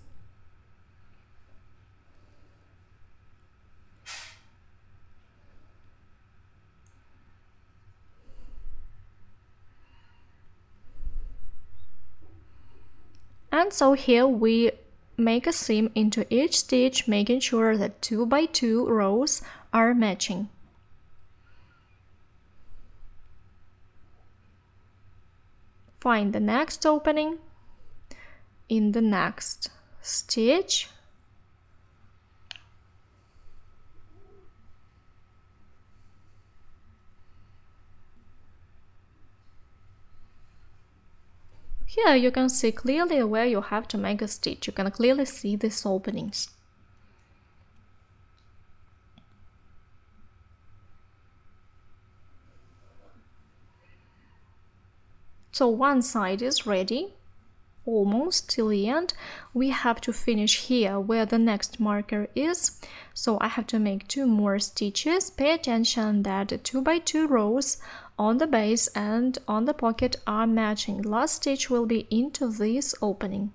And so here we make a seam into each stitch, making sure that 2 by 2 rows are matching. Find the next opening in the next stitch. Here you can see clearly where you have to make a stitch. You can clearly see these openings. So one side is ready, almost till the end. We have to finish here where the next marker is. So I have to make 2 more stitches. Pay attention that 2 by 2 rows on the base and on the pocket are matching. Last stitch will be into this opening.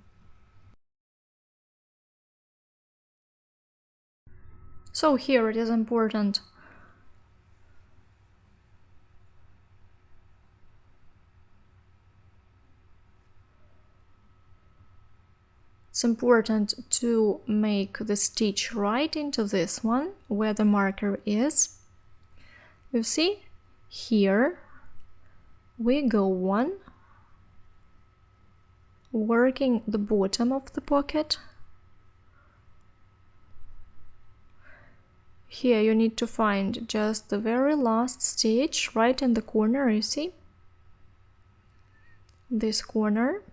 So here it is important to make the stitch right into this one where the marker is. You see, here we go one, working the bottom of the pocket. Here you need to find just the very last stitch right in the corner, you see? This corner.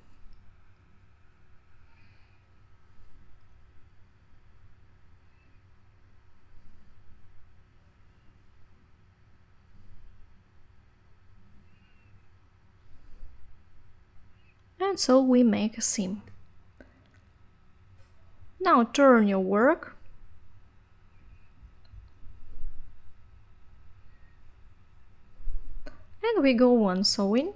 And so we make a seam. Now turn your work. And we go on sewing.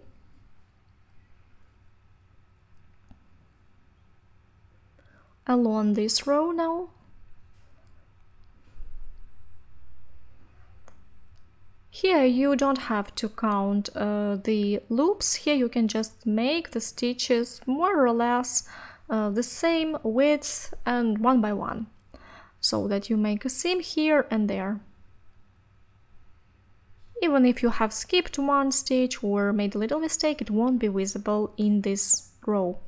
Along this row now. Here you don't have to count the loops. Here you can just make the stitches more or less the same width and one by one, so that you make a seam here and there. Even if you have skipped one stitch or made a little mistake, it won't be visible in this row.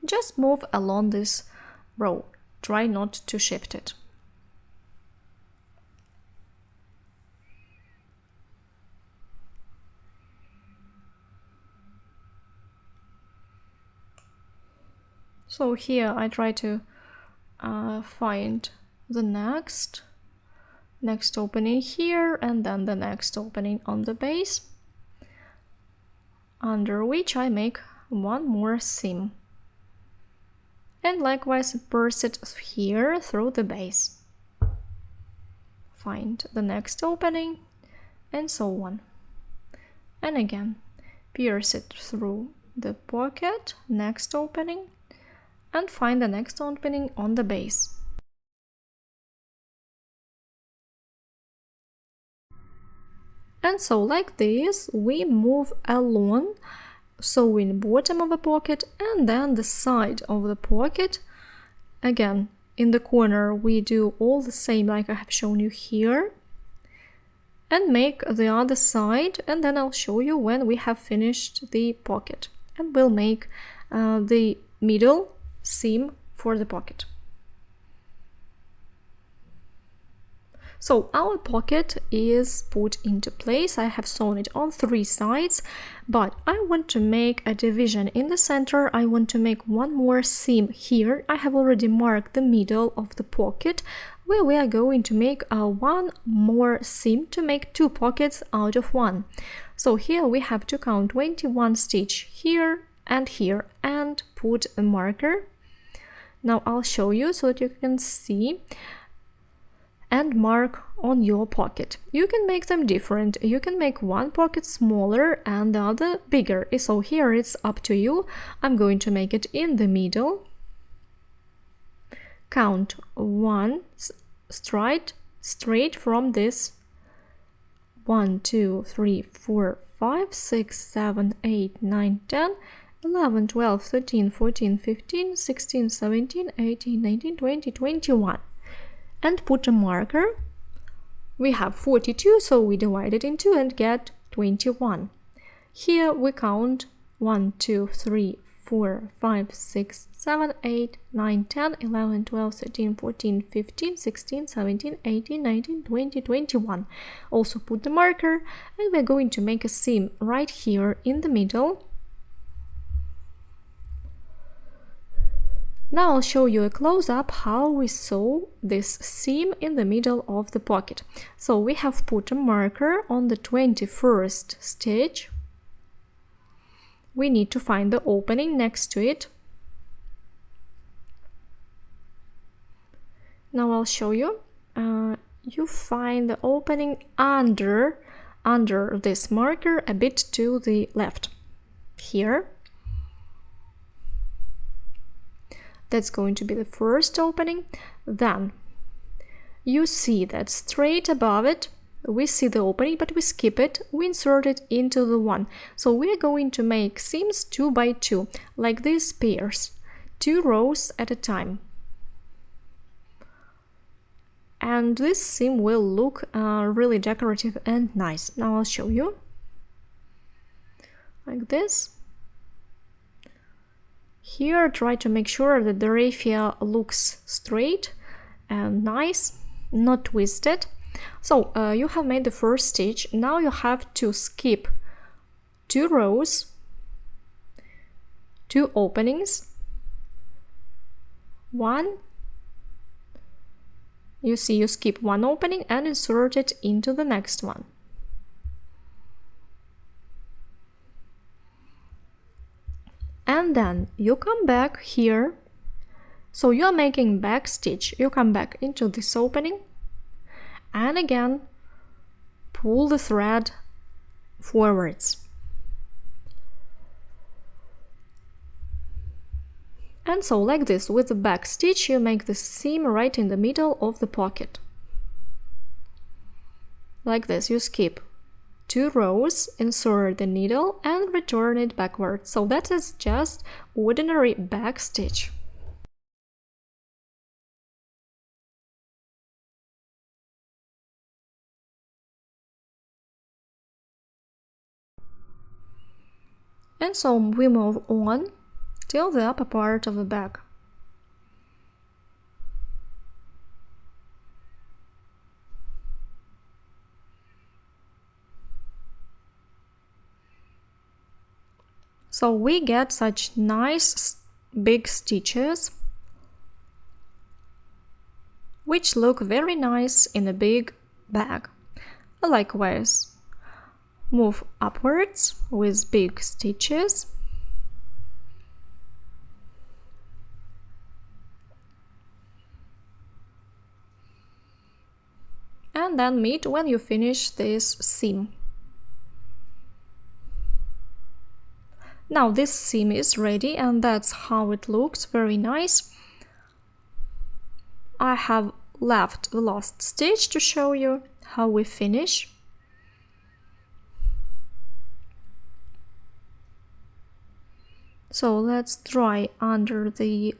just move along this row. Try not to shift it. So here I try to find the next opening here, and then the next opening on the base, under which I make one more seam. And likewise purse it here through the base. Find the next opening, and so on. And again, pierce it through the pocket, next opening, and find the next opening on the base. And so like this, we move along, sewing bottom of the pocket and then the side of the pocket. Again, in the corner we do all the same like I have shown you here, and make the other side, and then I'll show you when we have finished the pocket, and we'll make the middle seam for the pocket. So our pocket is put into place. I have sewn it on 3 sides, but I want to make a division in the center. I want to make one more seam here. I have already marked the middle of the pocket, where we are going to make one more seam to make 2 pockets out of 1. So here we have to count 21 stitch here and here, and put a marker. Now I'll show you so that you can see and mark on your pocket. You can make them different. You can make one pocket smaller and the other bigger. So here it's up to you. I'm going to make it in the middle. Count 1 straight from this. 1, 2, 3, 4, 5, 6, 7, 8, 9, 10, 11, 12, 13, 14, 15, 16, 17, 18, 19, 20, 21. And put a marker. We have 42, so we divide it in 2 and get 21. Here we count 1, 2, 3, 4, 5, 6, 7, 8, 9, 10, 11, 12, 13, 14, 15, 16, 17, 18, 19, 20, 21. Also put the marker, and we're going to make a seam right here in the middle. Now I'll show you a close-up how we sew this seam in the middle of the pocket. So we have put a marker on the 21st stitch. We need to find the opening next to it. Now I'll show you. You find the opening under this marker a bit to the left. Here. That's going to be the first opening. Then you see that straight above it, we see the opening, but we skip it, we insert it into the one. So we're going to make seams 2 by 2, like these pairs, 2 rows at a time. And this seam will look really decorative and nice. Now I'll show you. Like this. Here, try to make sure that the raffia looks straight and nice, not twisted. So you have made the first stitch. Now you have to skip 2 rows, 2 openings, 1. You see, you skip 1 opening and insert it into the next one. And then you come back here. So you are making back stitch. You come back into this opening and again pull the thread forwards. And so like this, with the back stitch you make the seam right in the middle of the pocket. Like this, you skip 2 rows, insert the needle and return it backwards. So that is just ordinary back stitch. And so we move on till the upper part of the bag. So we get such nice big stitches, which look very nice in a big bag. Likewise, move upwards with big stitches. And then meet when you finish this seam. Now this seam is ready, and that's how it looks, very nice. I have left the last stitch to show you how we finish. So let's try under this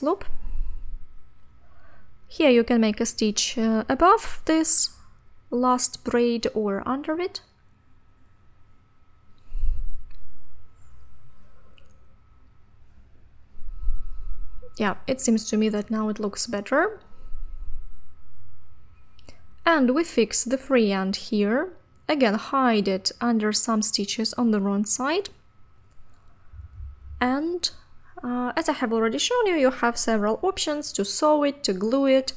loop. Here you can make a stitch above this last braid or under it. Yeah, it seems to me that now it looks better. And we fix the free end here. Again, hide it under some stitches on the wrong side. And as I have already shown you, you have several options to sew it, to glue it,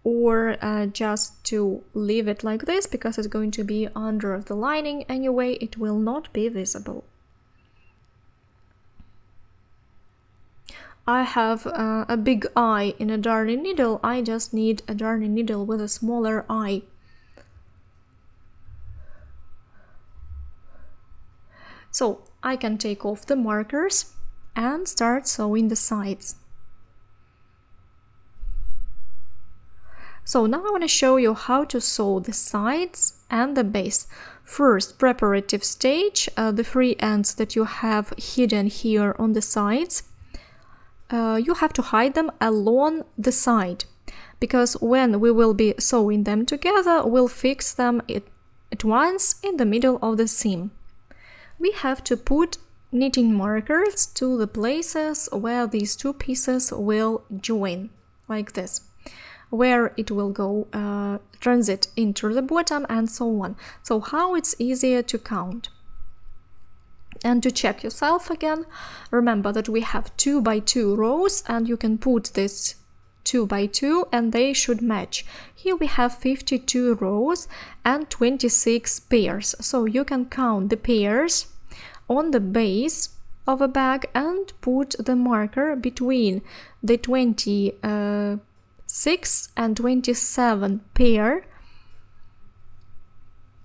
or just to leave it like this, because it's going to be under the lining anyway, it will not be visible. I have a big eye in a darning needle. I just need a darning needle with a smaller eye. So I can take off the markers and start sewing the sides. So now I want to show you how to sew the sides and the base. First, preparative stage, the free ends that you have hidden here on the sides. You have to hide them along the side, because when we will be sewing them together, we'll fix them at once in the middle of the seam. We have to put knitting markers to the places where these two pieces will join, like this, where it will go transit into the bottom and so on. So how it's easier to count. And to check yourself again, remember that we have 2 by 2 rows, and you can put this 2 by 2 and they should match. Here we have 52 rows and 26 pairs, so you can count the pairs on the base of a bag and put the marker between the 26 and 27 pair.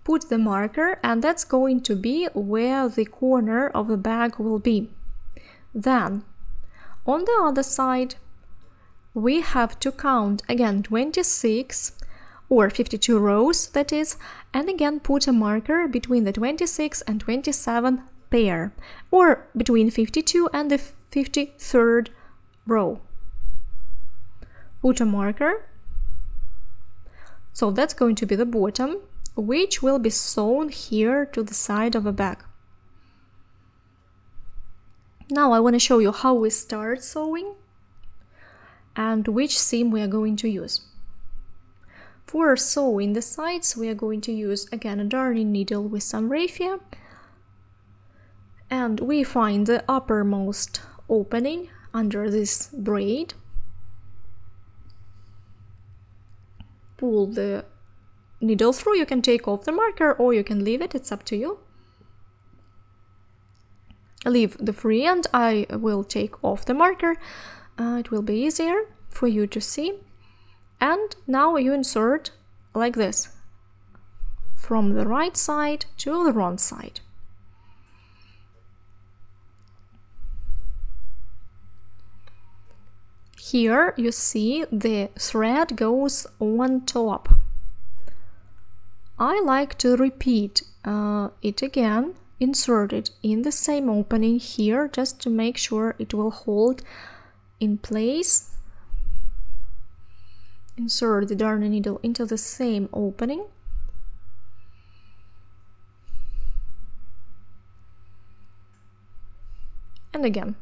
Put the marker, and that's going to be where the corner of the bag will be. Then, on the other side, we have to count again 26 or 52 rows, that is, and again put a marker between the 26 and 27 pair, or between 52 and the 53rd row. Put a marker. So that's going to be the bottom, which will be sewn here to the side of a bag. Now I want to show you how we start sewing and which seam we are going to use. For sewing the sides, we are going to use again a darning needle with some raffia, and we find the uppermost opening under this braid. Pull the needle through. You can take off the marker or you can leave it, it's up to you. Leave the free end. I will take off the marker, it will be easier for you to see. And now you insert like this, from the right side to the wrong side. Here you see the thread goes on top. I like to repeat it again, insert it in the same opening here, just to make sure it will hold in place. Insert the darning needle into the same opening. And and again.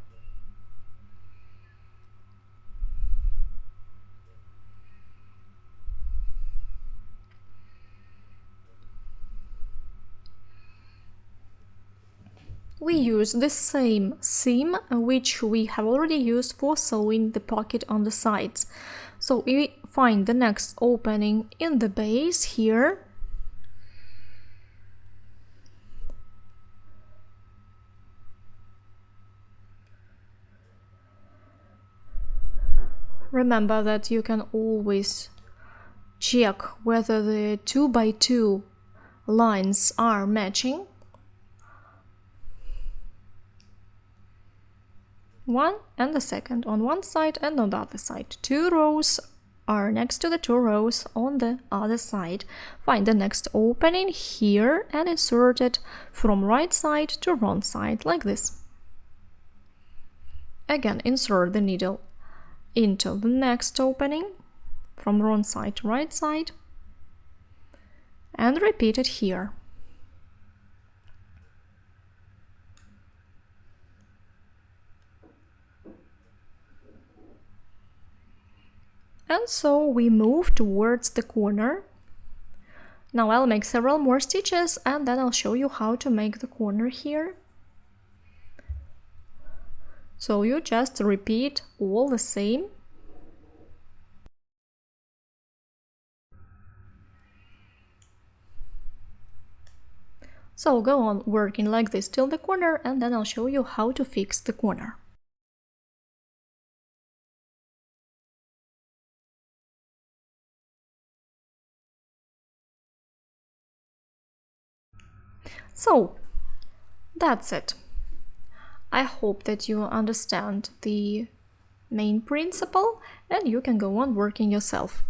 We use the same seam which we have already used for sewing the pocket on the sides. So we find the next opening in the base here. Remember that you can always check whether the 2 by 2 lines are matching. One and the second on one side and on the other side. 2 rows are next to the 2 rows on the other side. Find the next opening here and insert it from right side to wrong side, like this. Again, insert the needle into the next opening from wrong side to right side and repeat it here. And so we move towards the corner. Now I'll make several more stitches and then I'll show you how to make the corner here. So you just repeat all the same. So go on working like this till the corner and then I'll show you how to fix the corner. So that's it. I hope that you understand the main principle and you can go on working yourself.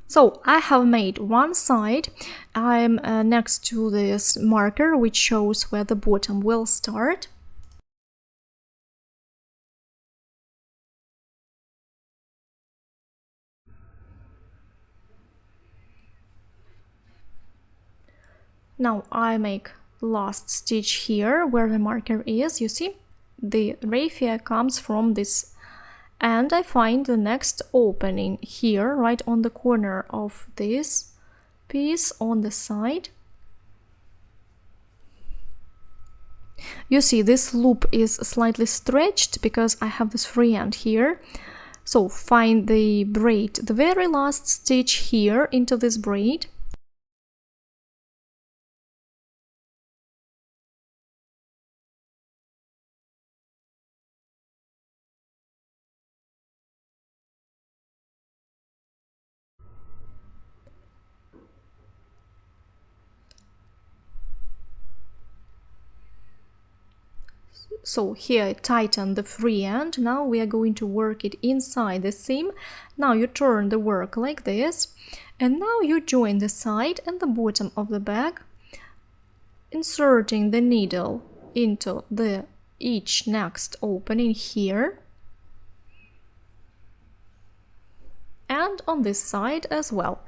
So I have made one side. I'm next to this marker which shows where the bottom will start. Now I make last stitch here where the marker is. You see, the raffia comes from this, and I find the next opening here right on the corner of this piece on the side. You see this loop is slightly stretched because I have this free end here. So find the braid, the very last stitch here into this braid. So here I tighten the free end. Now we are going to work it inside the seam. Now you turn the work like this, and now you join the side and the bottom of the bag, inserting the needle into each next opening here, and on this side as well.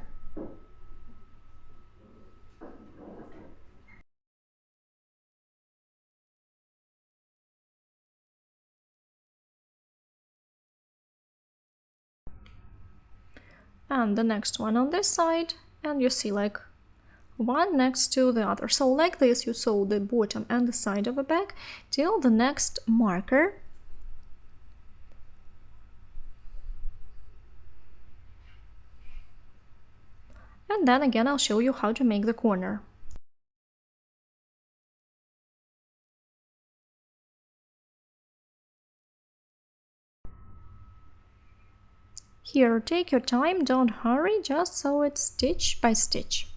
And the next one on this side, and you see like one next to the other. So like this you sew the bottom and the side of a bag till the next marker. And then again I'll show you how to make the corner. Here, take your time, don't hurry, just sew it stitch by stitch.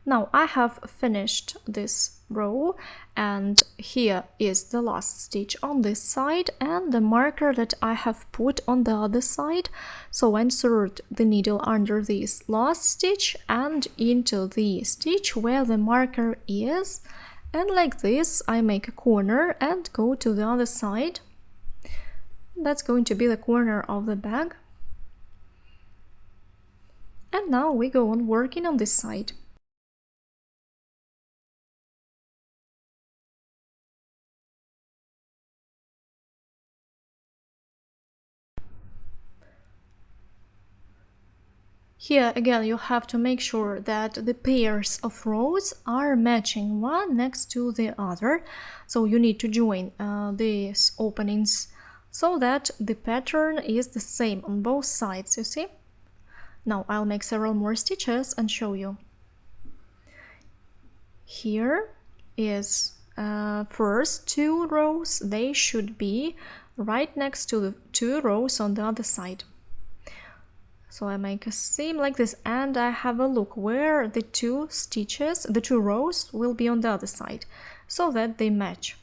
Now I have finished this row, and here is the last stitch on this side and the marker that I have put on the other side. So insert the needle under this last stitch and into the stitch where the marker is, and like this I make a corner and go to the other side. That's going to be the corner of the bag. And now we go on working on this side. Here again you have to make sure that the pairs of rows are matching one next to the other. So you need to join these openings so that the pattern is the same on both sides, you see? Now I'll make several more stitches and show you. Here is first 2 rows, they should be right next to the 2 rows on the other side. So I make a seam like this, and I have a look where the 2 stitches, the 2 rows will be on the other side, so that they match.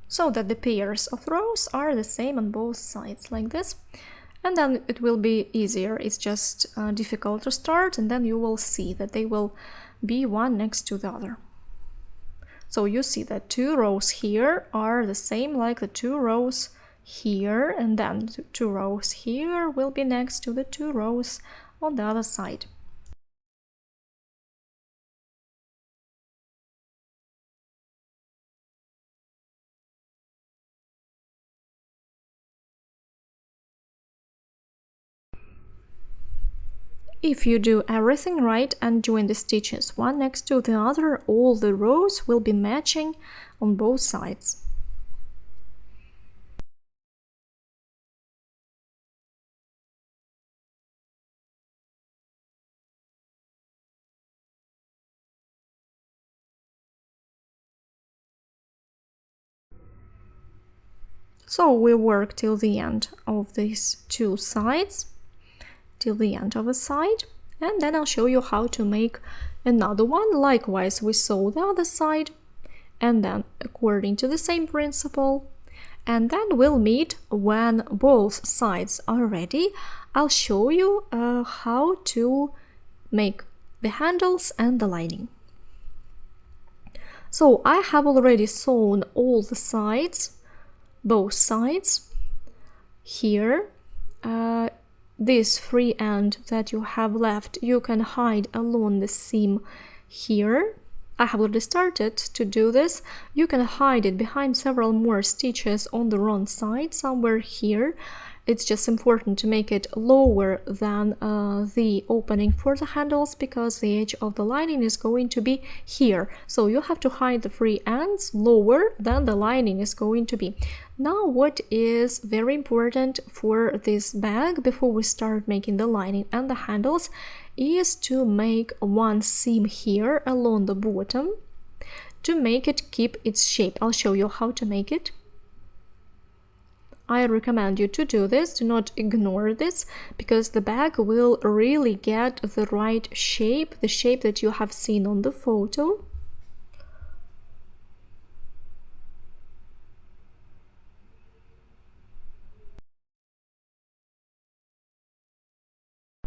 So that the pairs of rows are the same on both sides, like this. And then it will be easier. It's just difficult to start, and then you will see that they will be one next to the other. So you see that 2 rows here are the same like the 2 rows here, and then 2 rows here will be next to the 2 rows on the other side. If you do everything right and join the stitches one next to the other, all the rows will be matching on both sides. So we work till the end of these 2 sides, till the end of a side, and then I'll show you how to make another one. Likewise, we sew the other side, and then according to the same principle, and then we'll meet when both sides are ready. I'll show you how to make the handles and the lining. So I have already sewn all the sides, both sides. Here this free end that you have left, you can hide along the seam here. I have already started to do this. You can hide it behind several more stitches on the wrong side, somewhere here. It's just important to make it lower than the opening for the handles, because the edge of the lining is going to be here. So you have to hide the free ends lower than the lining is going to be. Now what is very important for this bag before we start making the lining and the handles is to make one seam here along the bottom to make it keep its shape. I'll show you how to make it. I recommend you to do this, do not ignore this, because the bag will really get the right shape, the shape that you have seen on the photo.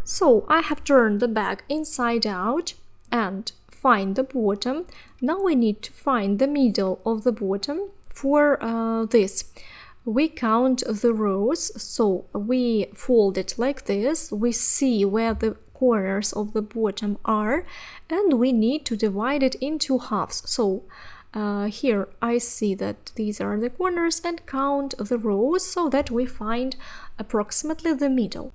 So I have turned the bag inside out and find the bottom. Now we need to find the middle of the bottom. For this, we count the rows, so we fold it like this, we see where the corners of the bottom are, and we need to divide it into halves. So here I see that these are the corners, and count the rows so that we find approximately the middle.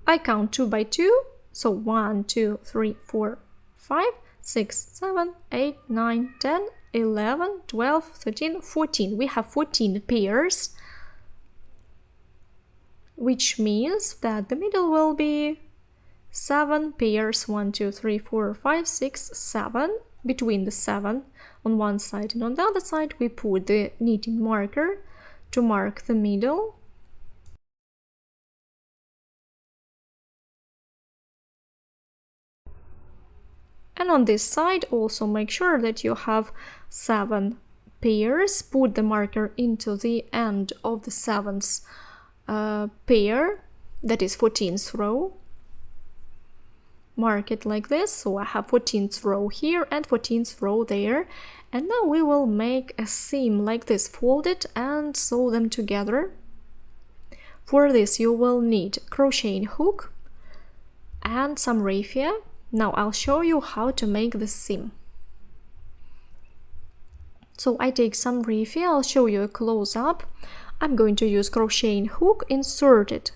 I count 2 by 2, so 1, 2, 3, 4, 5, 6, 7, 8, 9, 10, 11, 12, 13, 14. We have 14 pairs, which means that the middle will be 7 pairs, 1, 2, 3, 4, 5, 6, 7. Between the 7 on one side and on the other side, we put the knitting marker to mark the middle. And on this side also make sure that you have 7 pairs. Put the marker into the end of the 7th pair, that is 14th row. Mark it like this, so I have 14th row here and 14th row there. And now we will make a seam like this, fold it and sew them together. For this you will need crocheting hook and some raffia. Now I'll show you how to make the seam. So I take some raffia, I'll show you a close-up. I'm going to use crocheting hook, insert it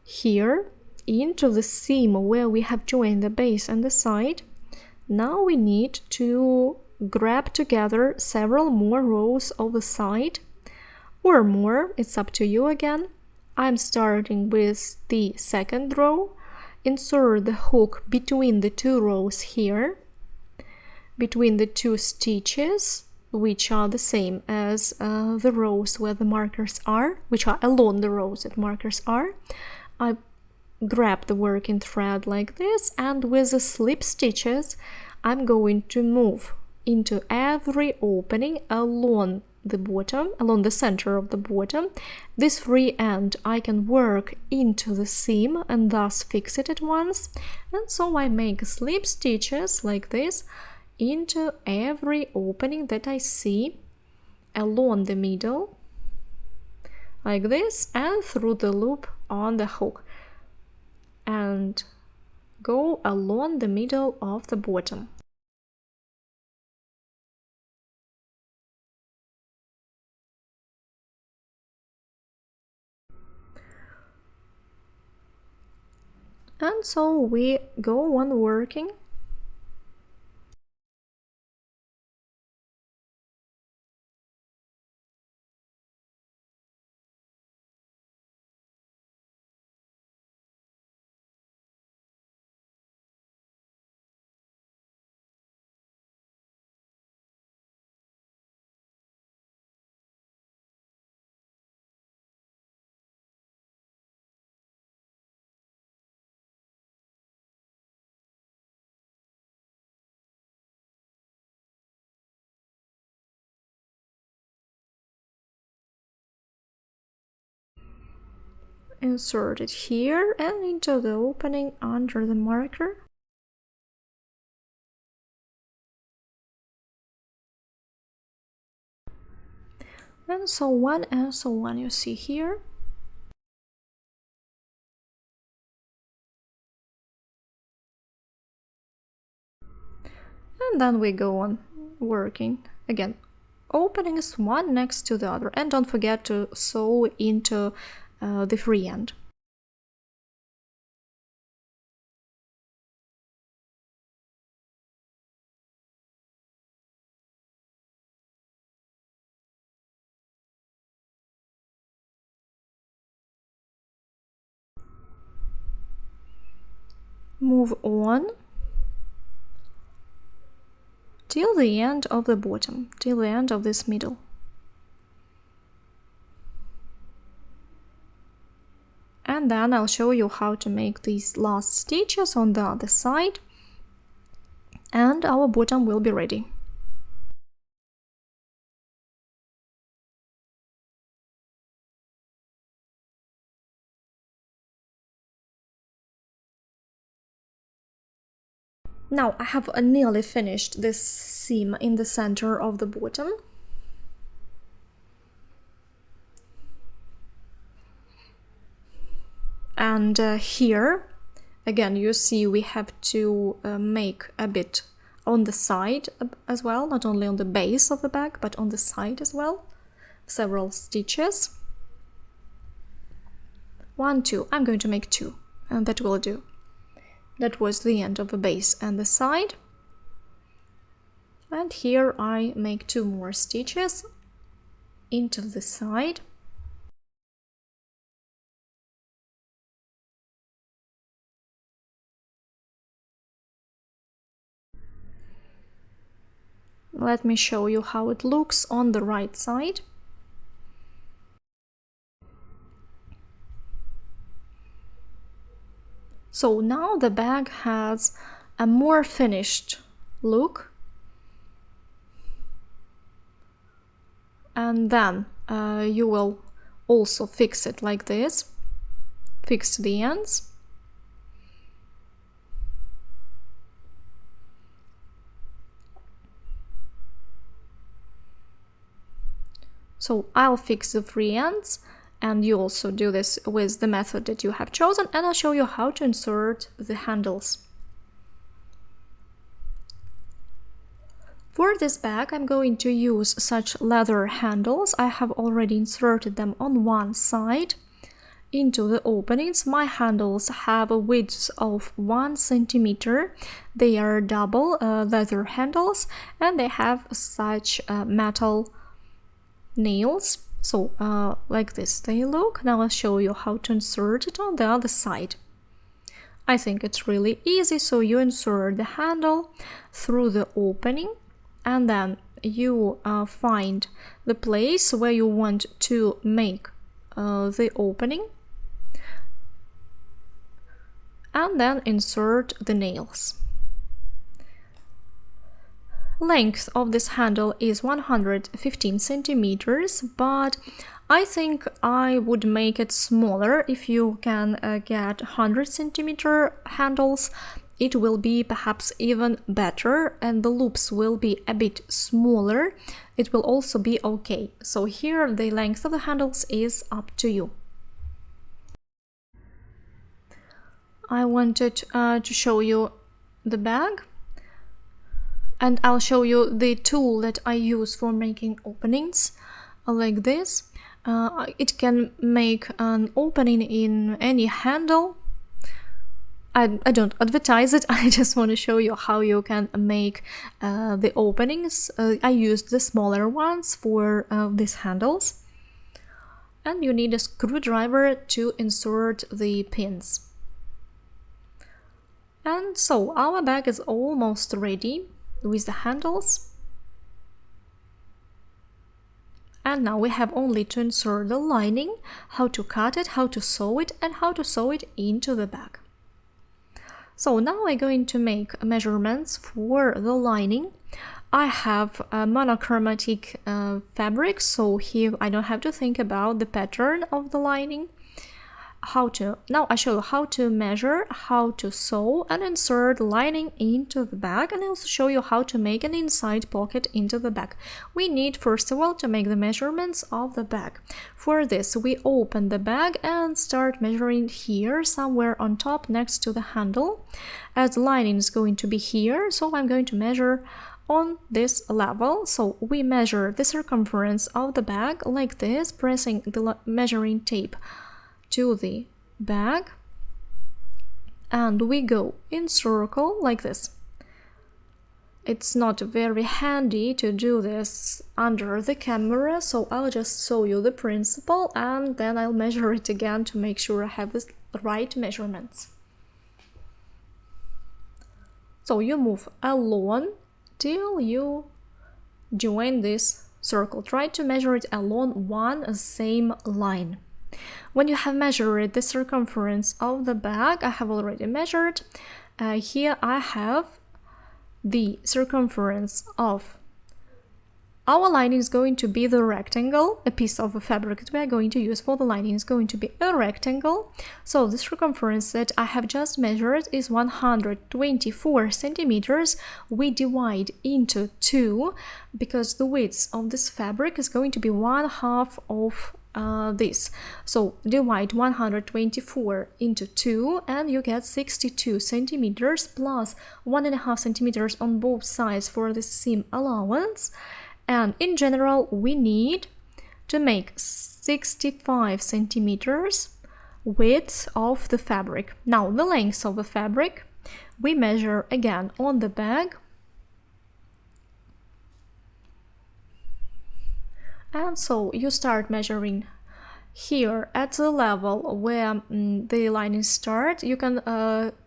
here into the seam where we have joined the base and the side. Now we need to grab together several more rows of the side or more, it's up to you again. I'm starting with the 2nd row. Insert the hook between the 2 rows here, between the 2 stitches, which are the same as the rows where the markers are, which are along the rows that markers are. I grab the working thread like this, and with the slip stitches I'm going to move into every opening along the bottom, along the center of the bottom. This free end I can work into the seam and thus fix it at once. And so I make slip stitches like this into every opening that I see along the middle, like this, and through the loop on the hook, and go along the middle of the bottom. And so we go on working. Insert it here and into the opening under the marker. And so on, you see here. And then we go on working again. Openings one next to the other, and don't forget to sew into the free end. Move on till the end of the bottom, till the end of this middle. And then I'll show you how to make these last stitches on the other side, and our bottom will be ready. Now I have nearly finished this seam in the center of the bottom. And here, again, you see we have to make a bit on the side as well, not only on the base of the bag, but on the side as well. Several stitches. 1, 2. I'm going to make 2, and that will do. That was the end of the base and the side. And here I make 2 more stitches into the side. Let me show you how it looks on the right side. So now the bag has a more finished look. And then you will also fix it like this, fix the ends. So I'll fix the free ends, and you also do this with the method that you have chosen, and I'll show you how to insert the handles. For this bag, I'm going to use such leather handles. I have already inserted them on one side into the openings. My handles have a width of 1 centimeter. They are double leather handles, and they have such metal nails. So like this they look. Now I'll show you how to insert it on the other side. I think it's really easy. So you insert the handle through the opening, and then you find the place where you want to make the opening, and then insert the nails. Length of this handle is 115 centimeters, but I think I would make it smaller. If you can get 100 centimeter handles, it will be perhaps even better, and the loops will be a bit smaller. It will also be okay. So here the length of the handles is up to you. I wanted to show you the bag, and I'll show you the tool that I use for making openings like this. It can make an opening in any handle. I don't advertise it, I just want to show you how you can make the openings. I used the smaller ones for these handles. And you need a screwdriver to insert the pins. And so our bag is almost ready with the handles. And now we have only to insert the lining, how to cut it, how to sew it, and how to sew it into the bag. So now I'm going to make measurements for the lining. I have a monochromatic fabric, so here I don't have to think about the pattern of the lining. Now I show you how to measure, how to sew and insert lining into the bag, and I also show you how to make an inside pocket into the bag. We need first of all to make the measurements of the bag. For this we open the bag and start measuring here somewhere on top next to the handle, as the lining is going to be here, so I'm going to measure on this level. So we measure the circumference of the bag like this, pressing the measuring tape to the bag, and we go in circle like this. It's not very handy to do this under the camera, so I'll just show you the principle and then I'll measure it again to make sure I have the right measurements. So you move along till you join this circle. Try to measure it along one same line. When you have measured the circumference of the bag, I have already measured. Here I have the circumference of our lining is going to be the rectangle. A piece of fabric that we are going to use for the lining is going to be a rectangle. So the circumference that I have just measured is 124 centimeters. We divide into 2 because the width of this fabric is going to be 1/2 of this. So divide 124 into 2 and you get 62 centimeters plus 1.5 centimeters on both sides for the seam allowance. And in general we need to make 65 centimeters width of the fabric. Now the length of the fabric we measure again on the bag. And so you start measuring here at the level where the lining starts. You can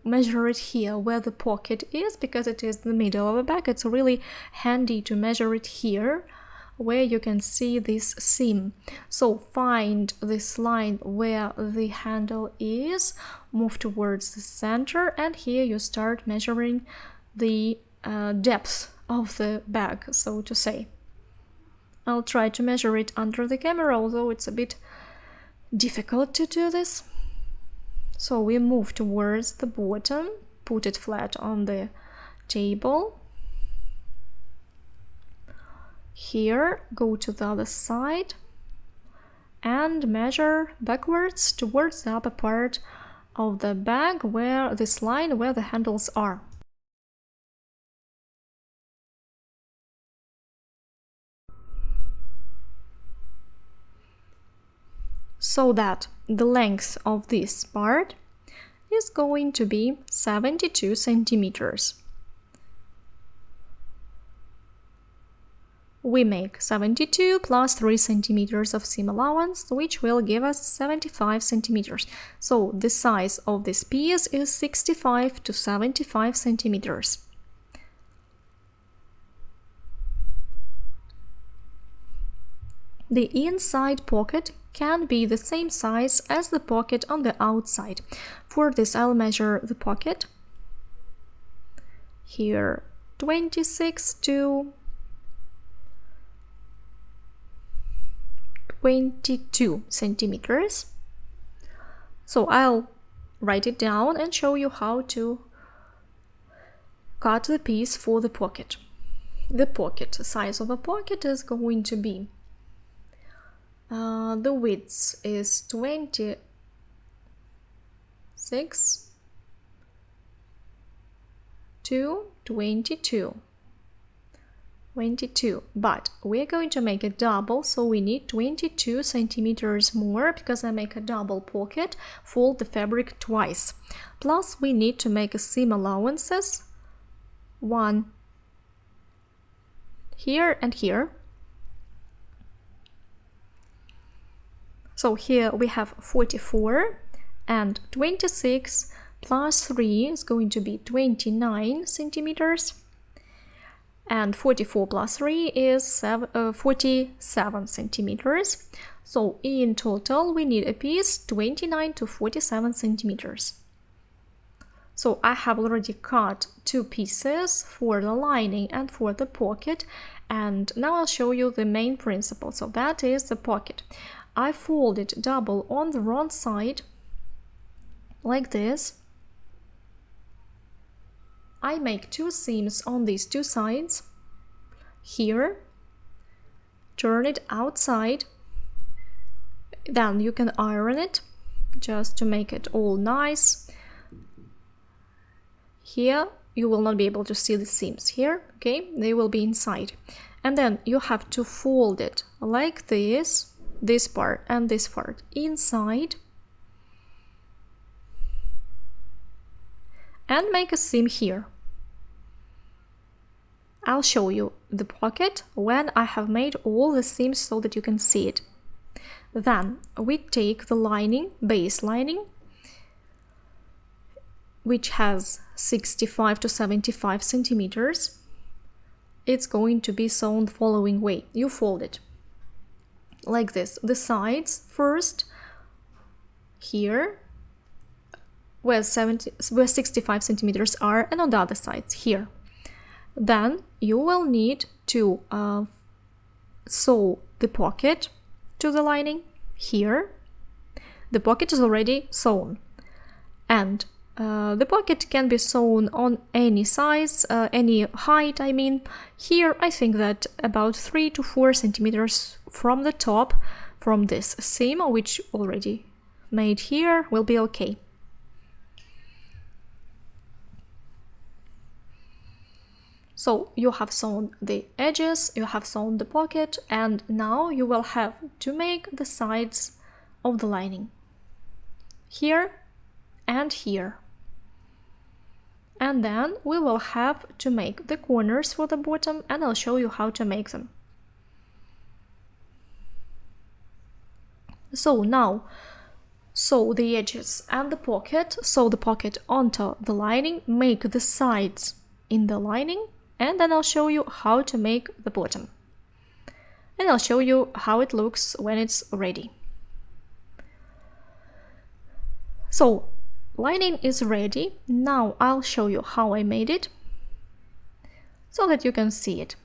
measure it here where the pocket is, because it is the middle of the bag. It's really handy to measure it here where you can see this seam. So find this line where the handle is, move towards the center, and here you start measuring the depth of the bag, so to say. I'll try to measure it under the camera, although it's a bit difficult to do this. So we move towards the bottom, put it flat on the table. Here, go to the other side and measure backwards towards the upper part of the bag, where this line where the handles are. So that the length of this part is going to be 72 centimeters. We make 72 plus 3 centimeters of seam allowance, which will give us 75 centimeters. So the size of this piece is 65 to 75 centimeters. The inside pocket can be the same size as the pocket on the outside. For this, I'll measure the pocket. Here, 26 to 22 centimeters. So I'll write it down and show you how to cut the piece for the pocket. The size of a pocket is going to be the width is 26 to 22, but we're going to make a double, so we need 22 centimeters more, because I make a double pocket, fold the fabric twice. Plus we need to make a seam allowances, one here and here. So here we have 44, and 26 plus 3 is going to be 29 centimeters. And 44 plus 3 is 47 centimeters. So in total we need a piece 29 to 47 centimeters. So I have already cut two pieces for the lining and for the pocket, and now I'll show you the main principle. So that is the pocket. I fold it double on the wrong side, like this. I make two seams on these two sides. Here, turn it outside. Then you can iron it, just to make it all nice. Here, you will not be able to see the seams here, okay? They will be inside. And then you have to fold it like this part and this part inside, and make a seam here. I'll show you the pocket when I have made all the seams so that you can see it. Then we take the lining, base lining, which has 65 to 75 centimeters. It's going to be sewn the following way. You fold it like this. The sides first, here, where 65 centimeters are, and on the other sides, here. Then you will need to sew the pocket to the lining here. The pocket is already sewn, and the pocket can be sewn on any size, any height, I mean. Here I think that about 3 to 4 centimeters from the top, from this seam, which already made here, will be okay. So you have sewn the edges, you have sewn the pocket, and now you will have to make the sides of the lining. Here and here. And then we will have to make the corners for the bottom, and I'll show you how to make them. So now, sew the edges and the pocket, sew the pocket onto the lining, make the sides in the lining, and then I'll show you how to make the bottom. And I'll show you how it looks when it's ready. So, lining is ready. Now I'll show you how I made it. so that you can see it.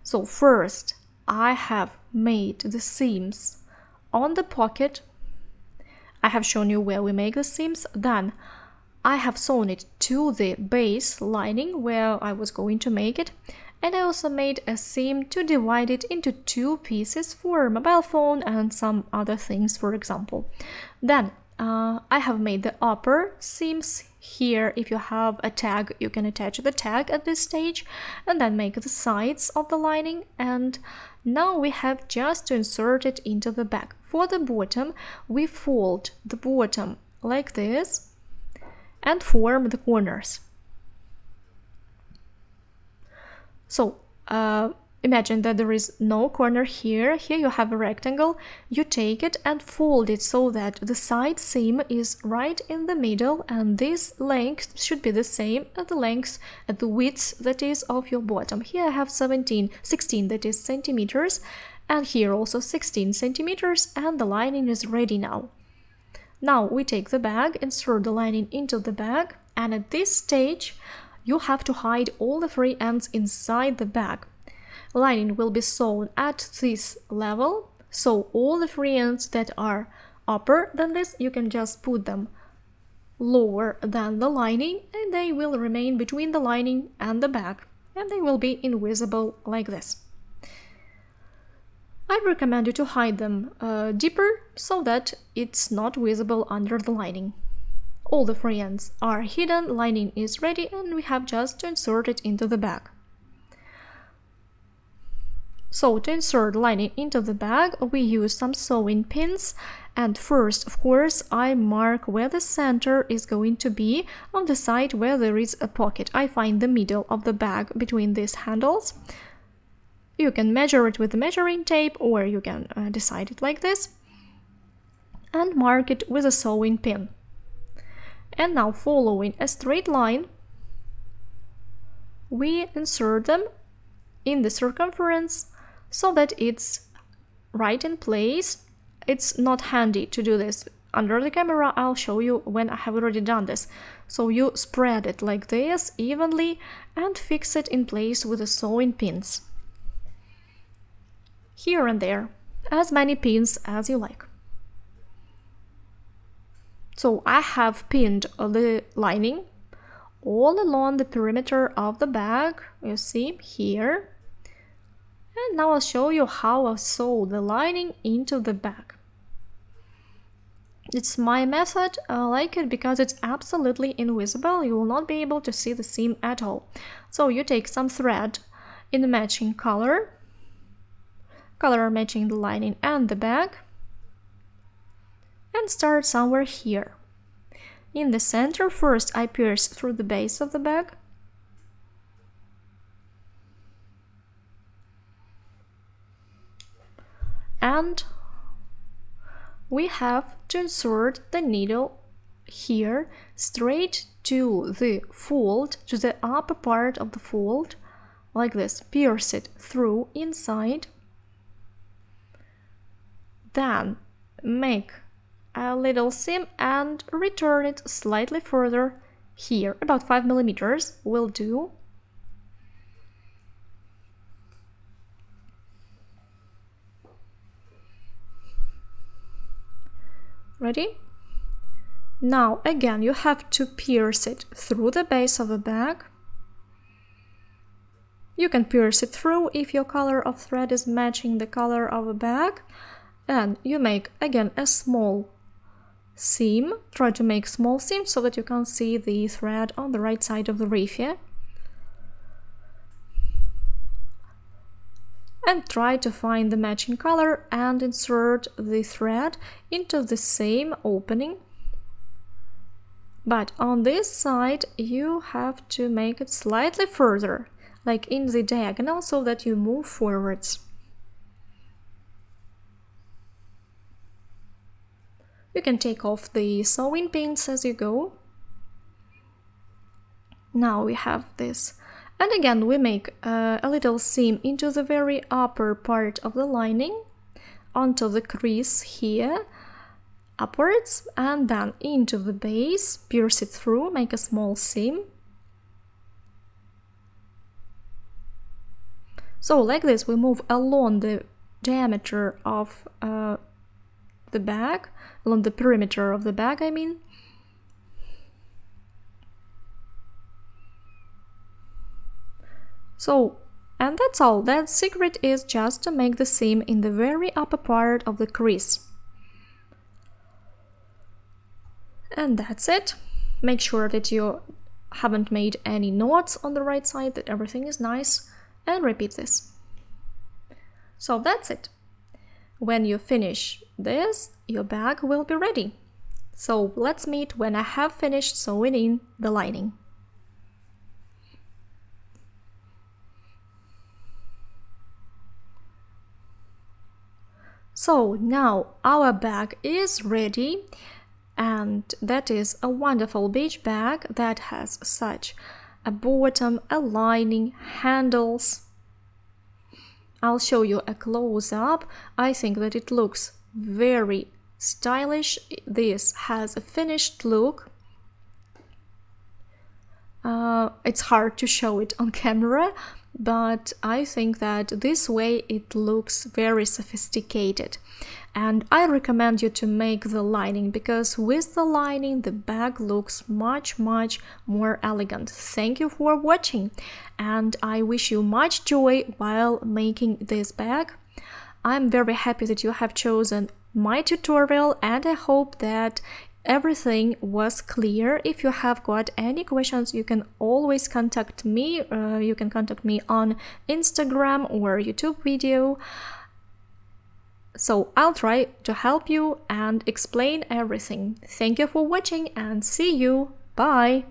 So first I have made the seams on the pocket. I have shown you where we make the seams. Then I have sewn it to the base lining where I was going to make it. And I also made a seam to divide it into two pieces for a mobile phone and some other things, for example. Then I have made the upper seams here. If you have a tag, you can attach the tag at this stage and then make the sides of the lining. And now we have just to insert it into the bag. For the bottom, we fold the bottom like this and form the corners. So imagine that there is no corner here. Here you have a rectangle. You take it and fold it so that the side seam is right in the middle, and this length should be the same at the length, at the width that is of your bottom. Here I have 16 that is centimeters, and here also 16 centimeters, and the lining is ready now. Now we take the bag, insert the lining into the bag, and at this stage you have to hide all the free ends inside the bag. Lining will be sewn at this level, so all the free ends that are upper than this, you can just put them lower than the lining, and they will remain between the lining and the bag, and they will be invisible like this. I recommend you to hide them deeper so that it's not visible under the lining. All the free ends are hidden, lining is ready, and we have just to insert it into the bag. So to insert lining into the bag, we use some sewing pins, and first, of course, I mark where the center is going to be on the side where there is a pocket. I find the middle of the bag between these handles. You can measure it with the measuring tape, or you can decide it like this, and mark it with a sewing pin. And now, following a straight line, we insert them in the circumference so that it's right in place. It's not handy to do this under the camera. I'll show you when I have already done this. So you spread it like this evenly and fix it in place with the sewing pins. Here and there, as many pins as you like. So I have pinned the lining all along the perimeter of the bag, you see here. And now I'll show you how I sew the lining into the bag. It's my method. I like it because it's absolutely invisible. You will not be able to see the seam at all. So you take some thread in the matching color matching the lining and the bag, and start somewhere here. In the center, first I pierce through the base of the bag. And we have to insert the needle here straight to the fold, to the upper part of the fold, like this. Pierce it through inside. Then make a little seam and return it slightly further here, about 5 millimeters will do. Ready? Now again you have to pierce it through the base of the bag. You can pierce it through if your color of thread is matching the color of a bag. And you make again a small seam. Try to make small seams so that you can see the thread on the right side of the raffia. And try to find the matching color and insert the thread into the same opening. But on this side you have to make it slightly further, like in the diagonal, so that you move forwards. You can take off the sewing pins as you go. Now we have this. And again we make a little seam into the very upper part of the lining, onto the crease here, upwards, and then into the base, pierce it through, make a small seam. So like this, we move along the diameter of the bag, along the perimeter of the bag, I mean. So, and that's all. That secret is just to make the seam in the very upper part of the crease. And that's it. Make sure that you haven't made any knots on the right side, that everything is nice, and repeat this. So that's it. When you finish this, your bag will be ready. So let's meet when I have finished sewing in the lining. So now our bag is ready, and that is a wonderful beach bag that has such a bottom, a lining, handles. I'll show you a close-up. I think that it looks very stylish. This has a finished look. It's hard to show it on camera, but I think that this way it looks very sophisticated. And I recommend you to make the lining, because with the lining the bag looks much more elegant. Thank you for watching, and I wish you much joy while making this bag. I'm very happy that you have chosen my tutorial, and I hope that everything was clear. If you have got any questions, you can always contact me. You can contact me on Instagram or YouTube video. So I'll try to help you and explain everything. Thank you for watching, and see you. Bye!